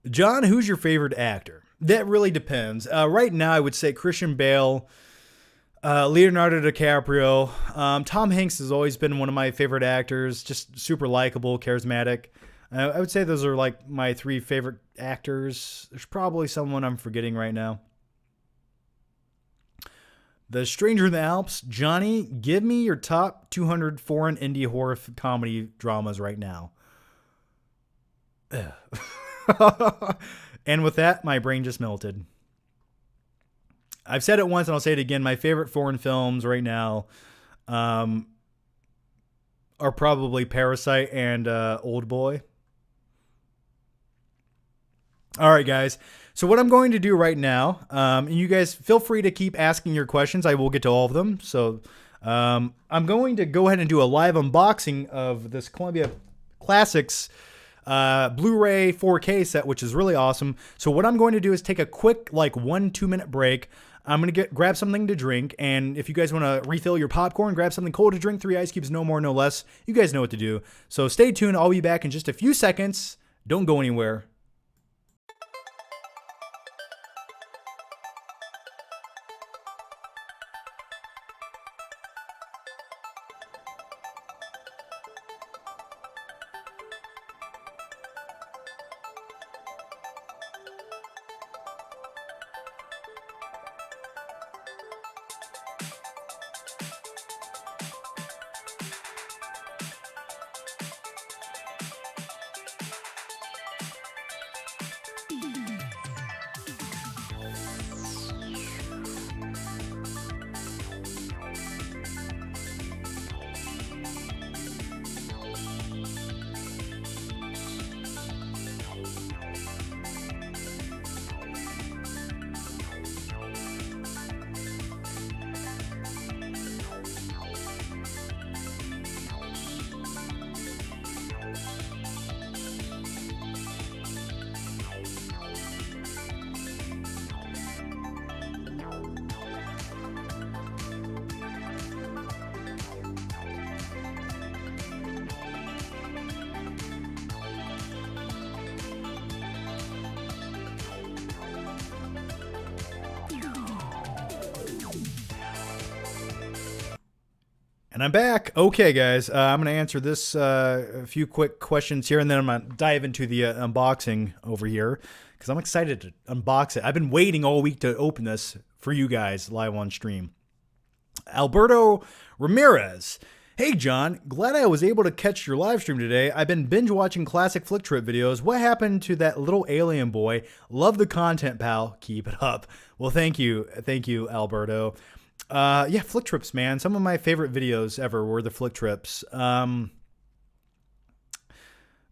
John, who's your favorite actor? That really depends. Right now, I would say Christian Bale, Leonardo DiCaprio. Tom Hanks has always been one of my favorite actors. Just super likable, charismatic. I would say those are like my 3 favorite actors. There's probably someone I'm forgetting right now. The Stranger in the Alps. Johnny, give me your top 200 foreign indie horror comedy dramas right now. And with that, my brain just melted. I've said it once and I'll say it again. My favorite foreign films right now are probably Parasite and Old Boy. All right, guys. So what I'm going to do right now, and you guys feel free to keep asking your questions. I will get to all of them. So I'm going to go ahead and do a live unboxing of this Columbia Classics Blu-ray 4K set, which is really awesome. So what I'm going to do is take a quick, 1-2 minute break. I'm going to grab something to drink. And if you guys want to refill your popcorn, grab something cold to drink, 3 ice cubes, no more, no less. You guys know what to do. So stay tuned. I'll be back in just a few seconds. Don't go anywhere. And I'm back. Okay, guys, I'm going to answer this a few quick questions here, and then I'm going to dive into the unboxing over here because I'm excited to unbox it. I've been waiting all week to open this for you guys live on stream. Alberto Ramirez. Hey, John. Glad I was able to catch your live stream today. I've been binge watching classic flick trip videos. What happened to that little alien boy? Love the content, pal. Keep it up. Well, thank you. Thank you, Alberto. Yeah, flick trips, man. Some of my favorite videos ever were the flick trips. That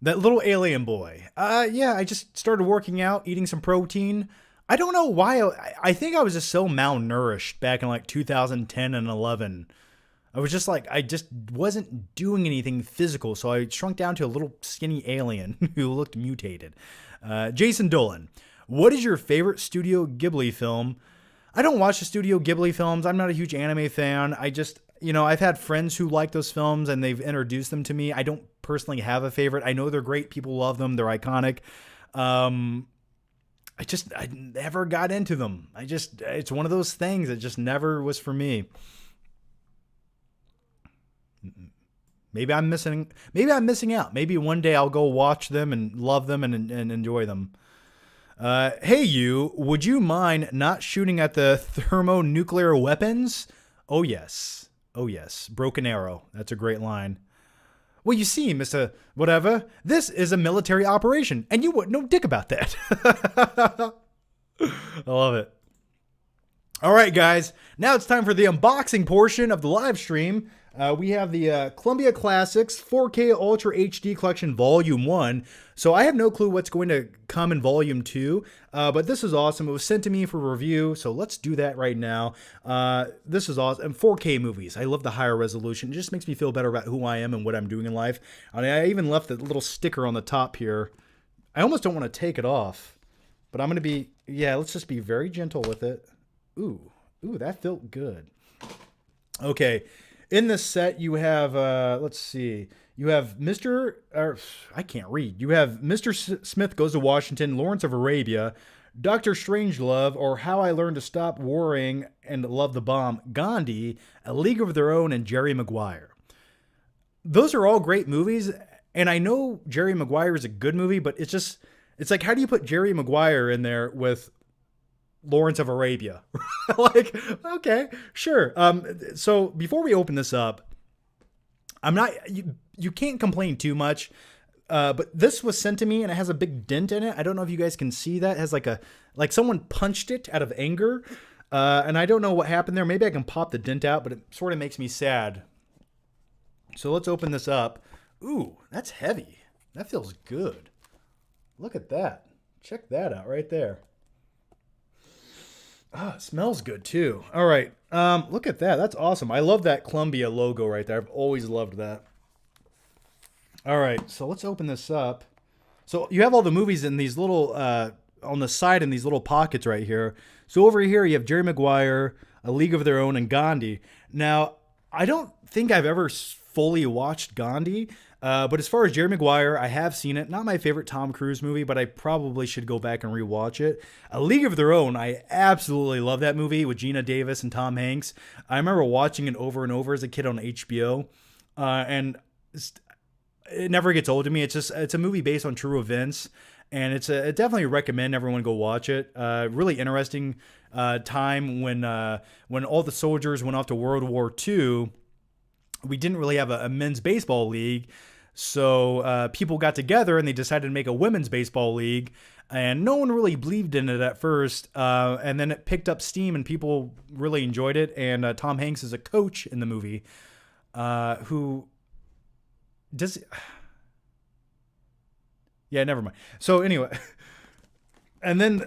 little alien boy. Yeah, I just started working out, eating some protein. I don't know why. I think I was just so malnourished back in like 2010 and 11. I was just like, I just wasn't doing anything physical. So I shrunk down to a little skinny alien who looked mutated. Jason Dolan. What is your favorite Studio Ghibli film? I don't watch the Studio Ghibli films. I'm not a huge anime fan. I just, I've had friends who like those films and they've introduced them to me. I don't personally have a favorite. I know they're great. People love them. They're iconic. I never got into them. It's one of those things that just never was for me. Maybe I'm missing out. Maybe one day I'll go watch them and love them and enjoy them. Hey you, would you mind not shooting at the thermonuclear weapons? Oh yes. Broken Arrow. That's a great line. Well, you see, Mr. Whatever, this is a military operation, and you wouldn't know dick about that. I love it. All right, guys. Now it's time for the unboxing portion of the live stream. We have the Columbia Classics 4K Ultra HD Collection Volume 1. So I have no clue what's going to come in Volume 2, but this is awesome. It was sent to me for review, so let's do that right now. This is awesome. And 4K movies. I love the higher resolution. It just makes me feel better about who I am and what I'm doing in life. I even left the little sticker on the top here. I almost don't want to take it off, but I'm going to be, let's just be very gentle with it. Ooh, that felt good. Okay. In this set, you have, let's see, you have I can't read. You have Mr. Smith Goes to Washington, Lawrence of Arabia, Dr. Strangelove, or How I Learned to Stop Worrying and Love the Bomb, Gandhi, A League of Their Own, and Jerry Maguire. Those are all great movies, and I know Jerry Maguire is a good movie, but it's like, how do you put Jerry Maguire in there with Lawrence of Arabia? Like, okay, sure. So before we open this up, you can't complain too much. But this was sent to me and it has a big dent in it. I don't know if you guys can see that. It has like someone punched it out of anger. And I don't know what happened there. Maybe I can pop the dent out, but it sort of makes me sad. So let's open this up. Ooh, that's heavy. That feels good. Look at that. Check that out right there. It smells good too. All right. Look at that. That's awesome. I love that Columbia logo right there. I've always loved that. All right. So let's open this up. So you have all the movies in these little on the side in these little pockets right here. So over here you have Jerry Maguire, A League of Their Own, and Gandhi. Now, I don't think I've ever fully watched Gandhi, but as far as Jerry Maguire, I have seen it. Not my favorite Tom Cruise movie, but I probably should go back and rewatch it. A League of Their Own, I absolutely love that movie with Gina Davis and Tom Hanks. I remember watching it over and over as a kid on HBO, and it never gets old to me. It's a movie based on true events, and I definitely recommend everyone go watch it. Really interesting time when all the soldiers went off to World War II. We didn't really have a men's baseball league, so people got together and they decided to make a women's baseball league, and no one really believed in it at first, and then it picked up steam and people really enjoyed it, and Tom Hanks is a coach in the movie who does... Yeah, never mind. So anyway, and then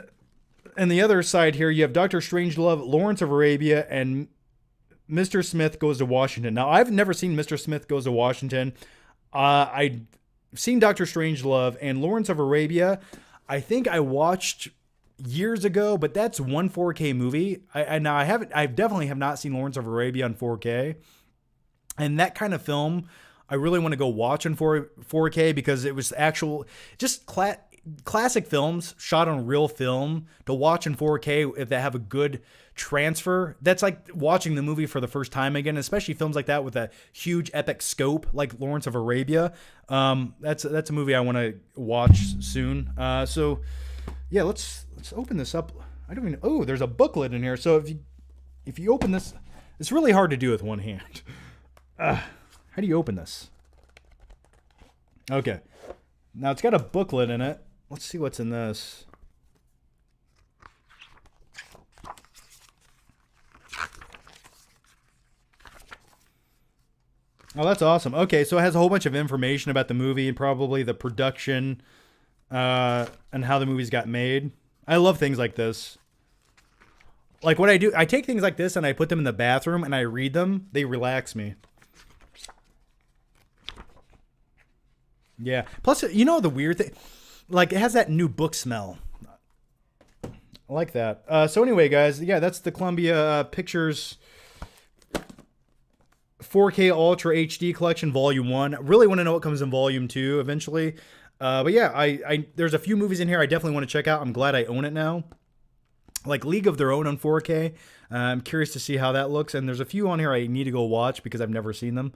on the other side here, you have Dr. Strangelove, Lawrence of Arabia, and Mr. Smith Goes to Washington. Now, I've never seen Mr. Smith Goes to Washington. I've seen Dr. Strangelove and Lawrence of Arabia. I think I watched years ago, but that's one 4K movie. I definitely have not seen Lawrence of Arabia on 4K. And that kind of film, I really want to go watch on 4K because it was classic films shot on real film to watch in 4K if they have a good transfer. That's like watching the movie for the first time again, especially films like that with a huge epic scope like Lawrence of Arabia. That's a movie I want to watch soon. So yeah, let's open this up. I don't even... Oh, there's a booklet in here. So if you open this, it's really hard to do with one hand. How do you open this? Okay. Now it's got a booklet in it. Let's see what's in this. Oh, that's awesome. Okay, so it has a whole bunch of information about the movie and probably the production and how the movies got made. I love things like this. Like what I do, I take things like this and I put them in the bathroom and I read them. They relax me. Yeah. Plus, you know the weird thing? Like, it has that new book smell. I like that. So anyway, guys, yeah, that's the Columbia Pictures 4K Ultra HD Collection Volume 1. I really want to know what comes in Volume 2 eventually. But yeah, there's a few movies in here I definitely want to check out. I'm glad I own it now. Like League of Their Own on 4K. I'm curious to see how that looks. And there's a few on here I need to go watch because I've never seen them.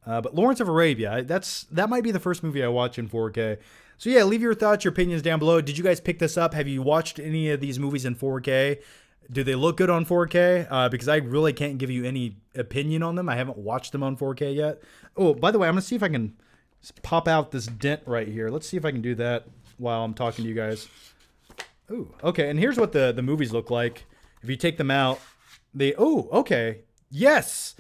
But Lawrence of Arabia, that might be the first movie I watch in 4K. So yeah, leave your thoughts, your opinions down below. Did you guys pick this up? Have you watched any of these movies in 4K? Do they look good on 4K? Because I really can't give you any opinion on them. I haven't watched them on 4K yet. Oh, by the way, I'm going to see if I can pop out this dent right here. Let's see if I can do that while I'm talking to you guys. Ooh, okay, and here's what the movies look like. If you take them out, okay. Yes!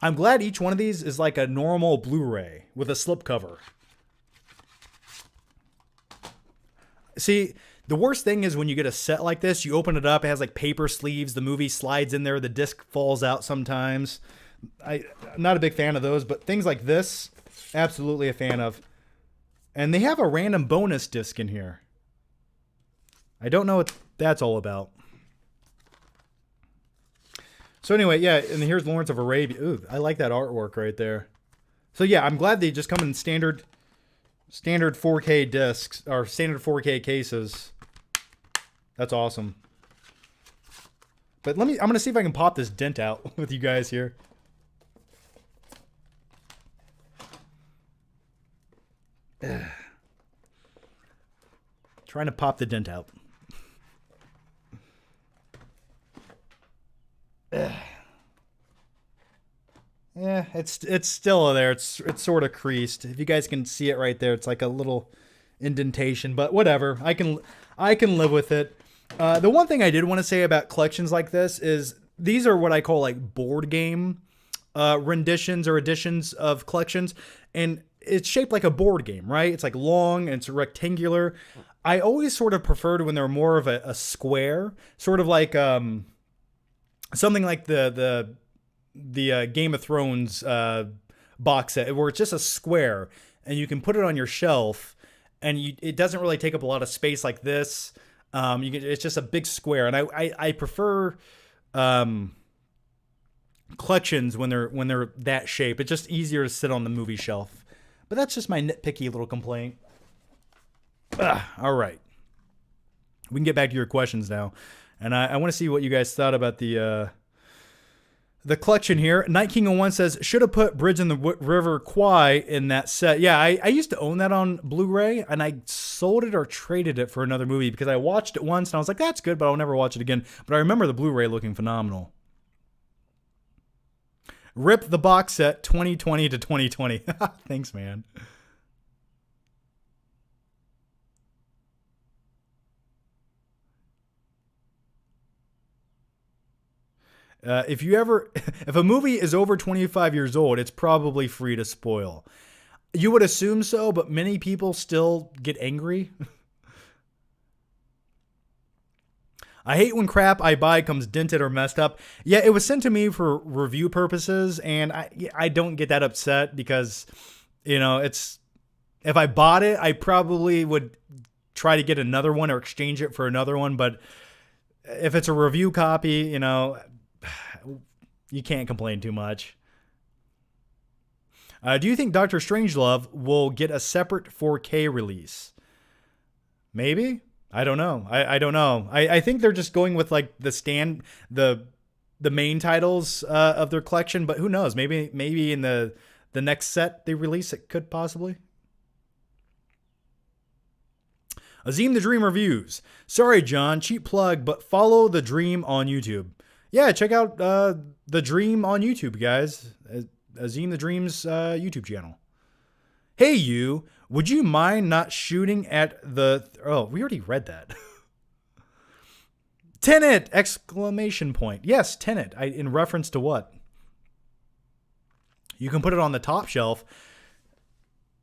I'm glad each one of these is like a normal Blu-ray with a slipcover. See, the worst thing is when you get a set like this, you open it up, it has like paper sleeves, the movie slides in there, the disc falls out sometimes. I'm not a big fan of those, but things like this, absolutely a fan of. And they have a random bonus disc in here. I don't know what that's all about. So anyway, yeah, and here's Lawrence of Arabia. Ooh, I like that artwork right there. So yeah, I'm glad they just come in standard 4K discs or standard 4K cases. That's awesome. But I'm going to see if I can pop this dent out with you guys here. Trying to pop the dent out. Yeah, it's still there. It's sort of creased. If you guys can see it right there, it's like a little indentation, but whatever. I can live with it. The one thing I did want to say about collections like this is these are what I call like board game renditions or editions of collections, and it's shaped like a board game, right? It's like long and it's rectangular. I always sort of preferred when they're more of a square, sort of like something like the Game of Thrones box set, where it's just a square and you can put it on your shelf and it doesn't really take up a lot of space like this. It's just a big square, and I prefer collections when they're that shape. It's just easier to sit on the movie shelf. But that's just my nitpicky little complaint. All right, we can get back to your questions now, and I want to see what you guys thought about the collection here. Night King 01 says, should have put Bridge in the River Kwai in that set. Yeah, I used to own that on Blu-ray, and I sold it or traded it for another movie because I watched it once, and I was like, that's good, but I'll never watch it again. But I remember the Blu-ray looking phenomenal. Rip the box set 2020 to 2020. Thanks, man. If a movie is over 25 years old, it's probably free to spoil. You would assume so, but many people still get angry. I hate when crap I buy comes dented or messed up. Yeah, it was sent to me for review purposes, and I don't get that upset because, it's, if I bought it, I probably would try to get another one or exchange it for another one. But if it's a review copy, you can't complain too much. Do you think Doctor Strangelove will get a separate 4K release? Maybe. I don't know. I don't know. I think they're just going with like the main titles of their collection, but who knows? Maybe in the next set they release it could possibly. Azim the Dream Reviews. Sorry, John, cheap plug, but follow the Dream on YouTube. Yeah, check out the Dream on YouTube, guys. Azim the Dream's YouTube channel. Hey, you. Would you mind not shooting at the... Oh, we already read that. Tenet! Exclamation point. Yes, Tenet. In reference to what? You can put it on the top shelf.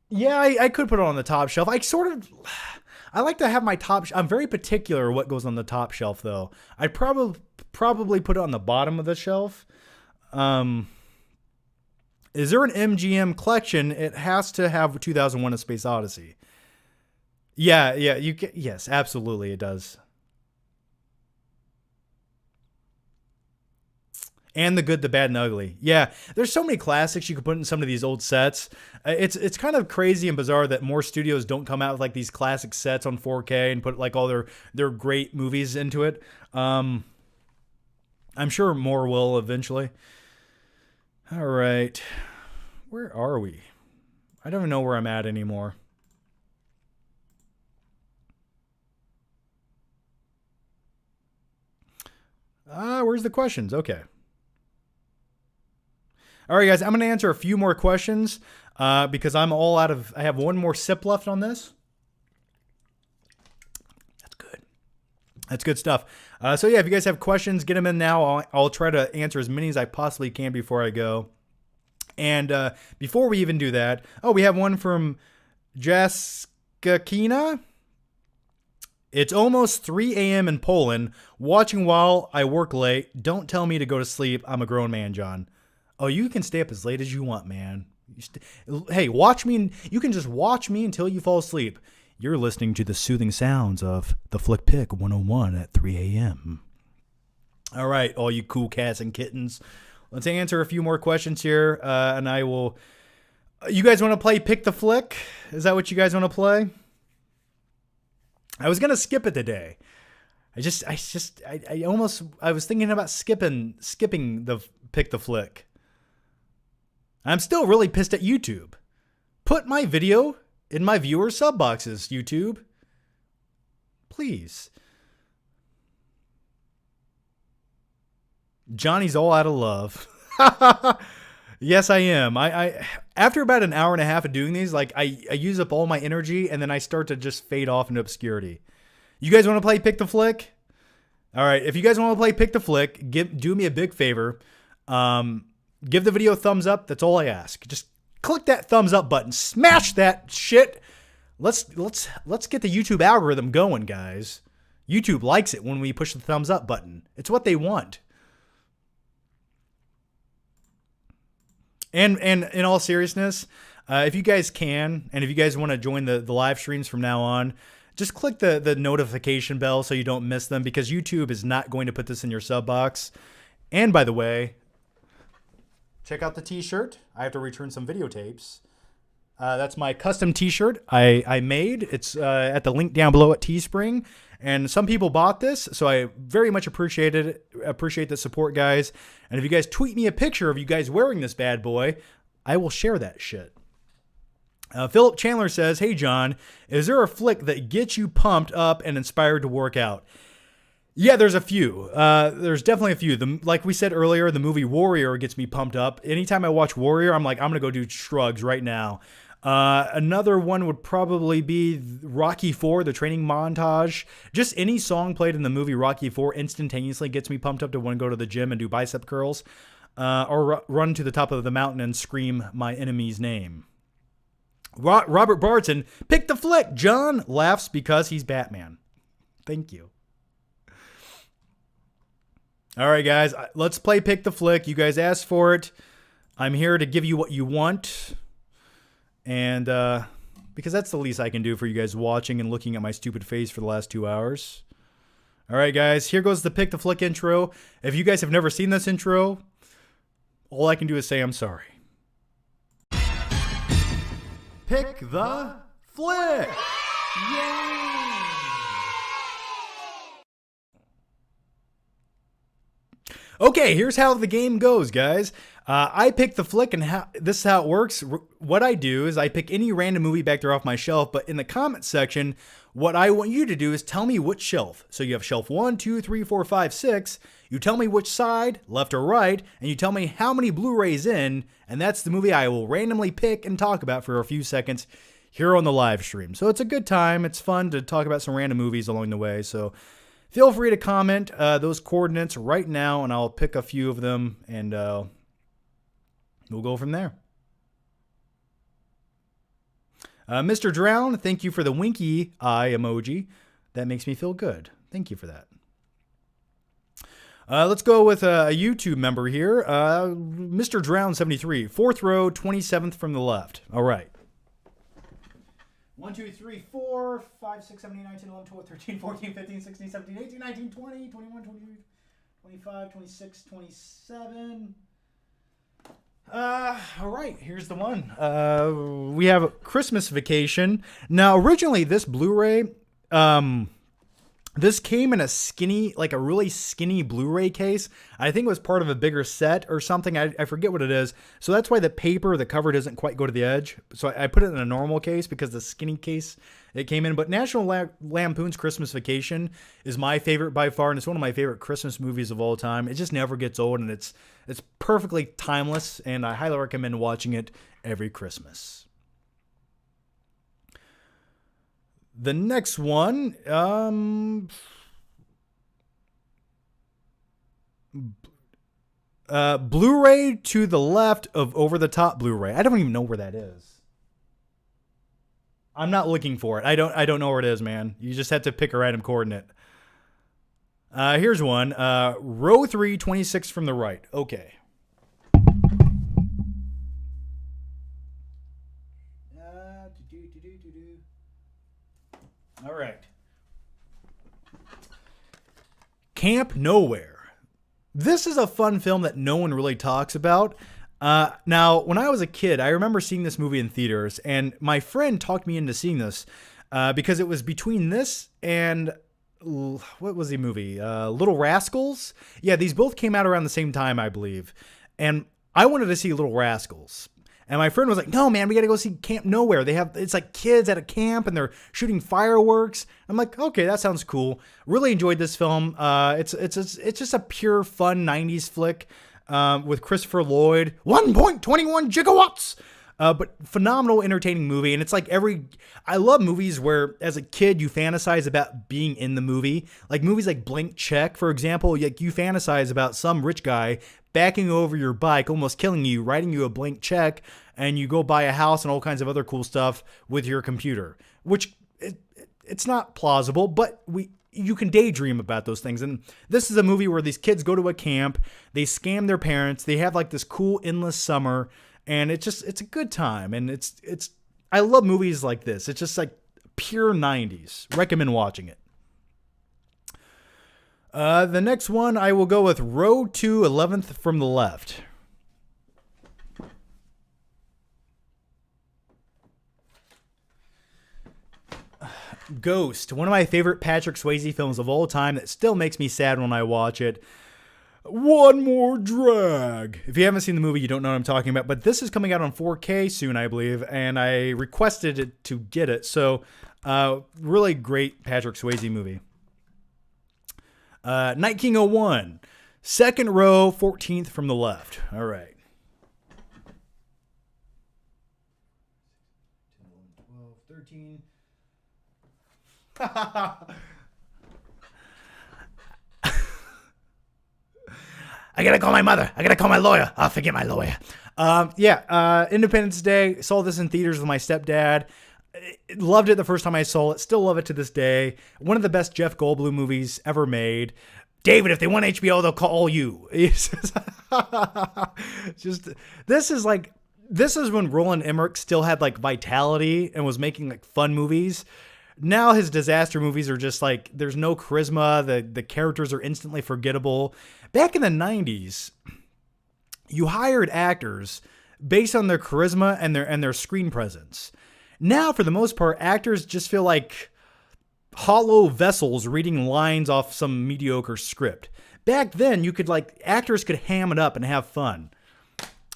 Yeah, I could put it on the top shelf. I like to have my top... I'm very particular what goes on the top shelf, though. I'd probably put it on the bottom of the shelf. Is there an MGM collection? It has to have 2001: A Space Odyssey. Yeah, yes, absolutely it does. And The Good, the Bad, and the Ugly. Yeah, there's so many classics you could put in some of these old sets. It's kind of crazy and bizarre that more studios don't come out with like these classic sets on 4K and put like all their great movies into it. I'm sure more will eventually. All right. Where are we? I don't even know where I'm at anymore. Where's the questions? Okay. All right, guys. I'm going to answer a few more questions because I'm all out of... I have one more sip left on this. That's good. That's good stuff. So yeah, if you guys have questions, get them in now. I'll try to answer as many as I possibly can before I go. And before we even do that, we have one from Jaskakina. It's almost 3 a.m. in Poland. Watching while I work late. Don't tell me to go to sleep. I'm a grown man, John. Oh, you can stay up as late as you want, man. Hey, watch me. You can just watch me until you fall asleep. You're listening to the soothing sounds of the Flick Pick 101 at 3 a.m. All right, all you cool cats and kittens. Let's answer a few more questions here, and I will... You guys want to play Pick the Flick? Is that what you guys want to play? I was going to skip it today. I was thinking about skipping the Pick the Flick. I'm still really pissed at YouTube. Put my video in my viewer sub boxes, YouTube. Please. Johnny's all out of love. Yes, I am. I after about an hour and a half of doing these, like I use up all my energy and then I start to just fade off into obscurity. You guys want to play Pick the Flick? All right. If you guys want to play Pick the Flick, do me a big favor. Give the video a thumbs up. That's all I ask. Just click that thumbs up button. Smash that shit. Let's get the YouTube algorithm going, guys. YouTube likes it when we push the thumbs up button. It's what they want. And in all seriousness, if you guys can, and if you guys want to join the live streams from now on, just click the notification bell so you don't miss them, because YouTube is not going to put this in your sub box. And by the way, check out the t-shirt. I have to return some videotapes. That's my custom t-shirt I made. It's at the link down below at Teespring. And some people bought this, so I very much appreciate it. Appreciate the support, guys. And if you guys tweet me a picture of you guys wearing this bad boy, I will share that shit. Philip Chandler says, "Hey John, is there a flick that gets you pumped up and inspired to work out?" Yeah, there's a few. There's definitely a few. Like we said earlier, the movie Warrior gets me pumped up. Anytime I watch Warrior, I'm like, I'm going to go do shrugs right now. Another one would probably be Rocky IV, the training montage. Just any song played in the movie Rocky IV instantaneously gets me pumped up to want to go to the gym and do bicep curls. Or run to the top of the mountain and scream my enemy's name. Robert Barton, pick the flick. John laughs because he's Batman. Thank you. All right, guys, let's play Pick the Flick. You guys asked for it. I'm here to give you what you want. And because that's the least I can do for you guys watching and looking at my stupid face for the last 2 hours. All right, guys, here goes the Pick the Flick intro. If you guys have never seen this intro, all I can do is say I'm sorry. Pick the Flick! Yay! Okay, here's how the game goes, guys. I pick the flick, and this is how it works. What I do is I pick any random movie back there off my shelf, but in the comment section, what I want you to do is tell me which shelf. So you have shelf 1, 2, 3, 4, 5, 6. You tell me which side, left or right, and you tell me how many Blu-rays in, and that's the movie I will randomly pick and talk about for a few seconds here on the live stream. So it's a good time. It's fun to talk about some random movies along the way. So feel free to comment those coordinates right now, and I'll pick a few of them, and we'll go from there. Mr. Drown, thank you for the winky eye emoji. That makes me feel good. Thank you for that. Let's go with a YouTube member here. Mr. Drown73, 4th row, 27th from the left. All right. 1, 2, 3, 4, 5, 6, 7, 8, 9, 10, 11, 12, 13, 14, 15, 16, 17, 18, 19, 20, 21, 22, 25, 26, 27. All right, here's the one. We have Christmas Vacation. Now, originally, this Blu-ray, this came in a skinny, like a really skinny Blu-ray case. I think it was part of a bigger set or something. I forget what it is. So that's why the paper, the cover doesn't quite go to the edge. So I put it in a normal case because the skinny case it came in. But National Lampoon's Christmas Vacation is my favorite by far, and it's one of my favorite Christmas movies of all time. It just never gets old, and it's perfectly timeless, and I highly recommend watching it every Christmas. The next one, Blu-ray to the left of Over the Top Blu-ray. I don't even know where that is. I'm not looking for it. I don't know where it is, man. You just have to pick a random coordinate. Here's one. Row 3, 26 from the right. Okay. All right. Camp Nowhere. This is a fun film that no one really talks about. Now, when I was a kid, I remember seeing this movie in theaters, and my friend talked me into seeing this because it was between this and what was the movie? Little Rascals? Yeah, these both came out around the same time, I believe. And I wanted to see Little Rascals. And my friend was like, "No, man, we got to go see Camp Nowhere. It's like kids at a camp and they're shooting fireworks." I'm like, "Okay, that sounds cool." Really enjoyed this film. It's just a pure fun 90s flick with Christopher Lloyd. 1.21 gigawatts. But phenomenal, entertaining movie. And it's like I love movies where as a kid you fantasize about being in the movie. Like movies like Blank Check, for example. Like you fantasize about some rich guy backing over your bike, almost killing you, writing you a blank check, and you go buy a house and all kinds of other cool stuff with your computer. Which it's not plausible, but you can daydream about those things. And this is a movie where these kids go to a camp, they scam their parents, they have like this cool endless summer. And it's a good time. And I love movies like this. It's just like pure 90s. Recommend watching it. The next one, I will go with Row 2, 11th from the left. Ghost, one of my favorite Patrick Swayze films of all time that still makes me sad when I watch it. One more drag. If you haven't seen the movie, you don't know what I'm talking about, but this is coming out on 4K soon, I believe, and I requested it to get it. So, really great Patrick Swayze movie. Night King 01, second row, 14th from the left. All right. 12, 13. I gotta call my mother. I gotta call my lawyer. I'll forget my lawyer. Independence Day. Saw this in theaters with my stepdad. Loved it the first time I saw it. Still love it to this day. One of the best Jeff Goldblum movies ever made. David, if they want HBO, they'll call you. This is when Roland Emmerich still had like vitality and was making like fun movies. Now his disaster movies are just like, there's no charisma. The characters are instantly forgettable. Back in the 90s, you hired actors based on their charisma and their screen presence. Now, for the most part, actors just feel like hollow vessels reading lines off some mediocre script. Back then, actors could ham it up and have fun.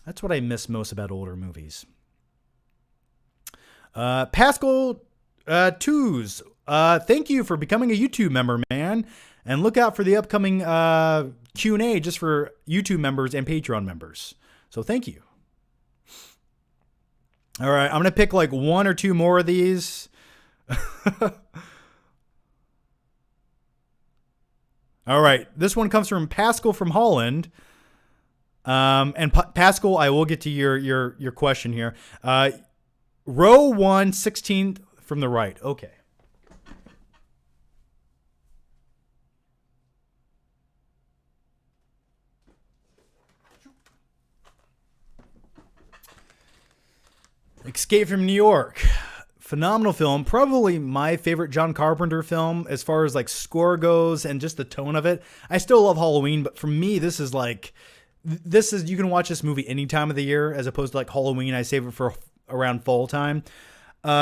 That's what I miss most about older movies. Pascal Twos, thank you for becoming a YouTube member, man. And look out for the upcoming Q&A just for YouTube members and Patreon members. So thank you. All right, I'm going to pick like one or two more of these. All right, this one comes from Pascal from Holland. And Pascal, I will get to your question here. Row 1, 16th from the right. Okay. Escape from New York. Phenomenal film. Probably my favorite John Carpenter film as far as like score goes and just the tone of it. I still love Halloween, but for me, this is you can watch this movie any time of the year as opposed to like Halloween. I save it for around fall time.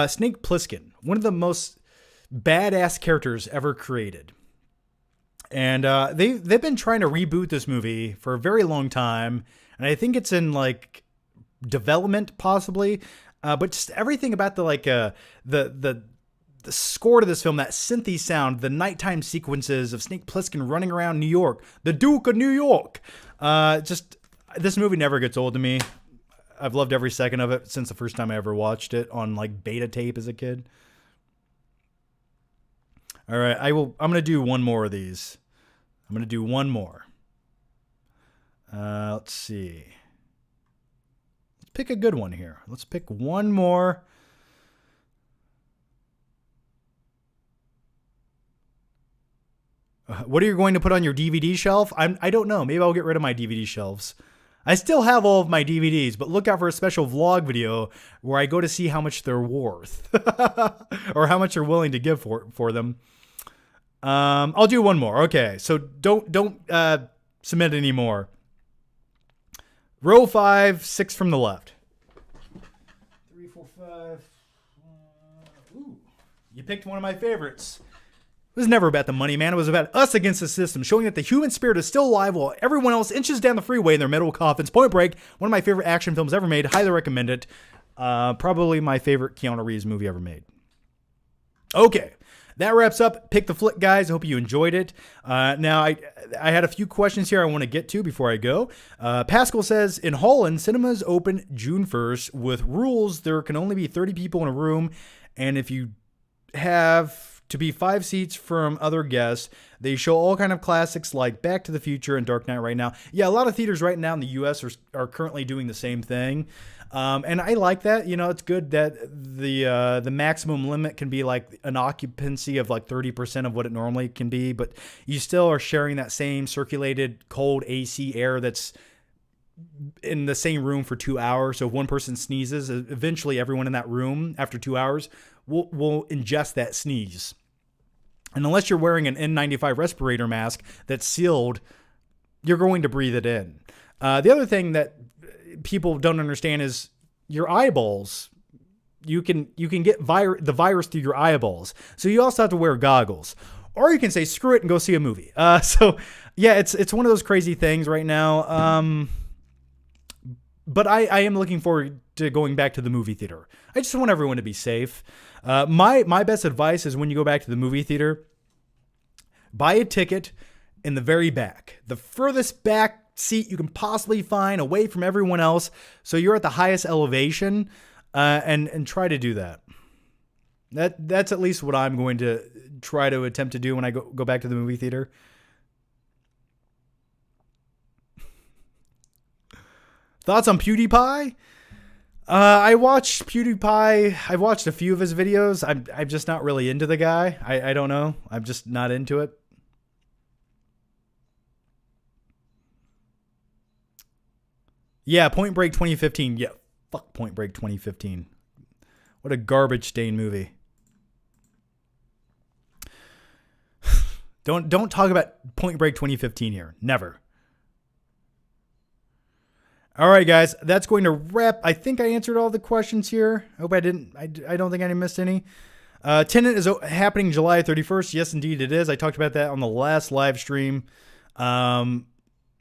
Snake Plissken, one of the most badass characters ever created. And they've been trying to reboot this movie for a very long time. And I think it's in like development possibly. But just everything about the score to this film, that synthy sound, the nighttime sequences of Snake Plissken running around New York, the Duke of New York. This movie never gets old to me. I've loved every second of it since the first time I ever watched it on like beta tape as a kid. All right, I'm going to do one more of these. I'm going to do one more. Let's see. Pick a good one here. Let's pick one more. What are you going to put on your DVD shelf? I don't know. Maybe I'll get rid of my DVD shelves. I still have all of my DVDs, but look out for a special vlog video where I go to see how much they're worth or how much they're willing to give for them. I'll do one more. Okay, so don't submit any more. Row 5, 6 from the left. 3, 4, 5. Ooh, you picked one of my favorites. It was never about the money, man. It was about us against the system, showing that the human spirit is still alive while everyone else inches down the freeway in their metal coffins. Point Break, one of my favorite action films ever made. Highly recommend it. Probably my favorite Keanu Reeves movie ever made. Okay. That wraps up Pick the Flick, guys. I hope you enjoyed it. Now, I had a few questions here I want to get to before I go. Pascal says, in Holland, cinemas open June 1st with rules. There can only be 30 people in a room. And if you have to be 5 seats from other guests, they show all kind of classics like Back to the Future and Dark Knight right now. Yeah, a lot of theaters right now in the U.S. are currently doing the same thing. And I like that. You know, it's good that the maximum limit can be like an occupancy of like 30% of what it normally can be, but you still are sharing that same circulated cold AC air that's in the same room for 2 hours. So if one person sneezes, eventually everyone in that room after 2 hours will ingest that sneeze. And unless you're wearing an N95 respirator mask that's sealed, you're going to breathe it in. The other thing that people don't understand is your eyeballs. You can get the virus through your eyeballs. So you also have to wear goggles. Or you can say, screw it and go see a movie. So yeah, it's one of those crazy things right now. But I am looking forward to going back to the movie theater. I just want everyone to be safe. My best advice is when you go back to the movie theater, buy a ticket in the very back. The furthest back seat you can possibly find, away from everyone else, so you're at the highest elevation, and try to do that. That's at least what I'm going to try to attempt to do when I go back to the movie theater. Thoughts on PewDiePie? I watched PewDiePie. I've watched a few of his videos. I'm just not really into the guy. I don't know. I'm just not into it. Yeah, Point Break 2015. Yeah, fuck Point Break 2015. What a garbage stain movie. Don't talk about Point Break 2015 here. Never. All right, guys, that's going to wrap. I think I answered all the questions here. I hope I didn't. I don't think I missed any. Tenet is happening July 31st. Yes, indeed it is. I talked about that on the last live stream. I'm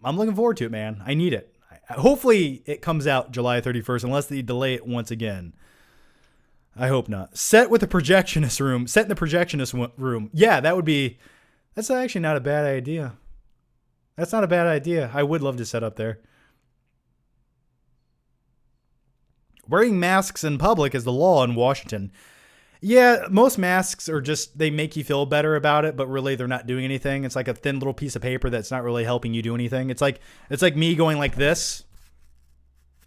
looking forward to it, man. I need it. Hopefully it comes out July 31st, unless they delay it once again. I hope not. Set in the projectionist room. Yeah, that's actually not a bad idea. That's not a bad idea. I would love to set up there. Wearing masks in public is the law in Washington. Yeah, most masks are just, they make you feel better about it, but really they're not doing anything. It's like a thin little piece of paper that's not really helping you do anything. It's like me going like this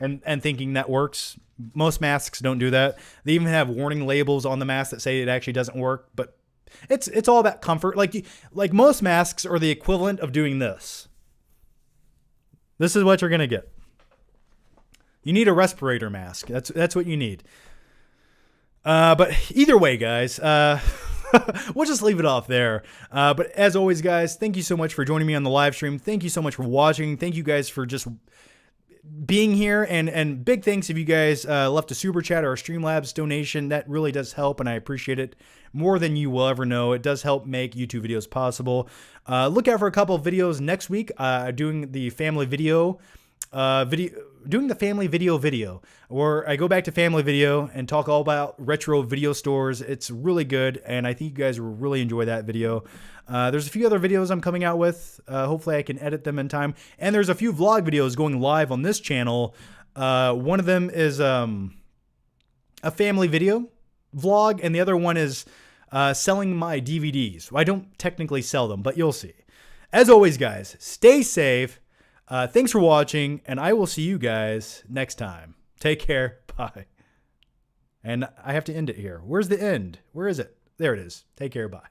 and thinking that works. Most masks don't do that. They even have warning labels on the mask that say it actually doesn't work, but it's all about comfort. Like most masks are the equivalent of doing this. This is what you're going to get. You need a respirator mask. That's what you need. But either way, guys, we'll just leave it off there. But as always, guys, thank you so much for joining me on the live stream. Thank you so much for watching. Thank you guys for just being here. And big thanks if you guys left a super chat or a Streamlabs donation. That really does help, and I appreciate it more than you will ever know. It does help make YouTube videos possible. Look out for a couple of videos next week. Doing the family video. Doing the family video where I go back to family video and talk all about retro video stores. It's really good, and I think you guys will really enjoy that video. There's a few other videos I'm coming out with. Hopefully I can edit them in time, and there's a few vlog videos going live on this channel. One of them is a family video vlog, and the other one is selling my DVDs. I don't technically sell them, but you'll see. As always, guys, stay safe. Thanks for watching, and I will see you guys next time. Take care. Bye. And I have to end it here. Where's the end? Where is it? There it is. Take care. Bye.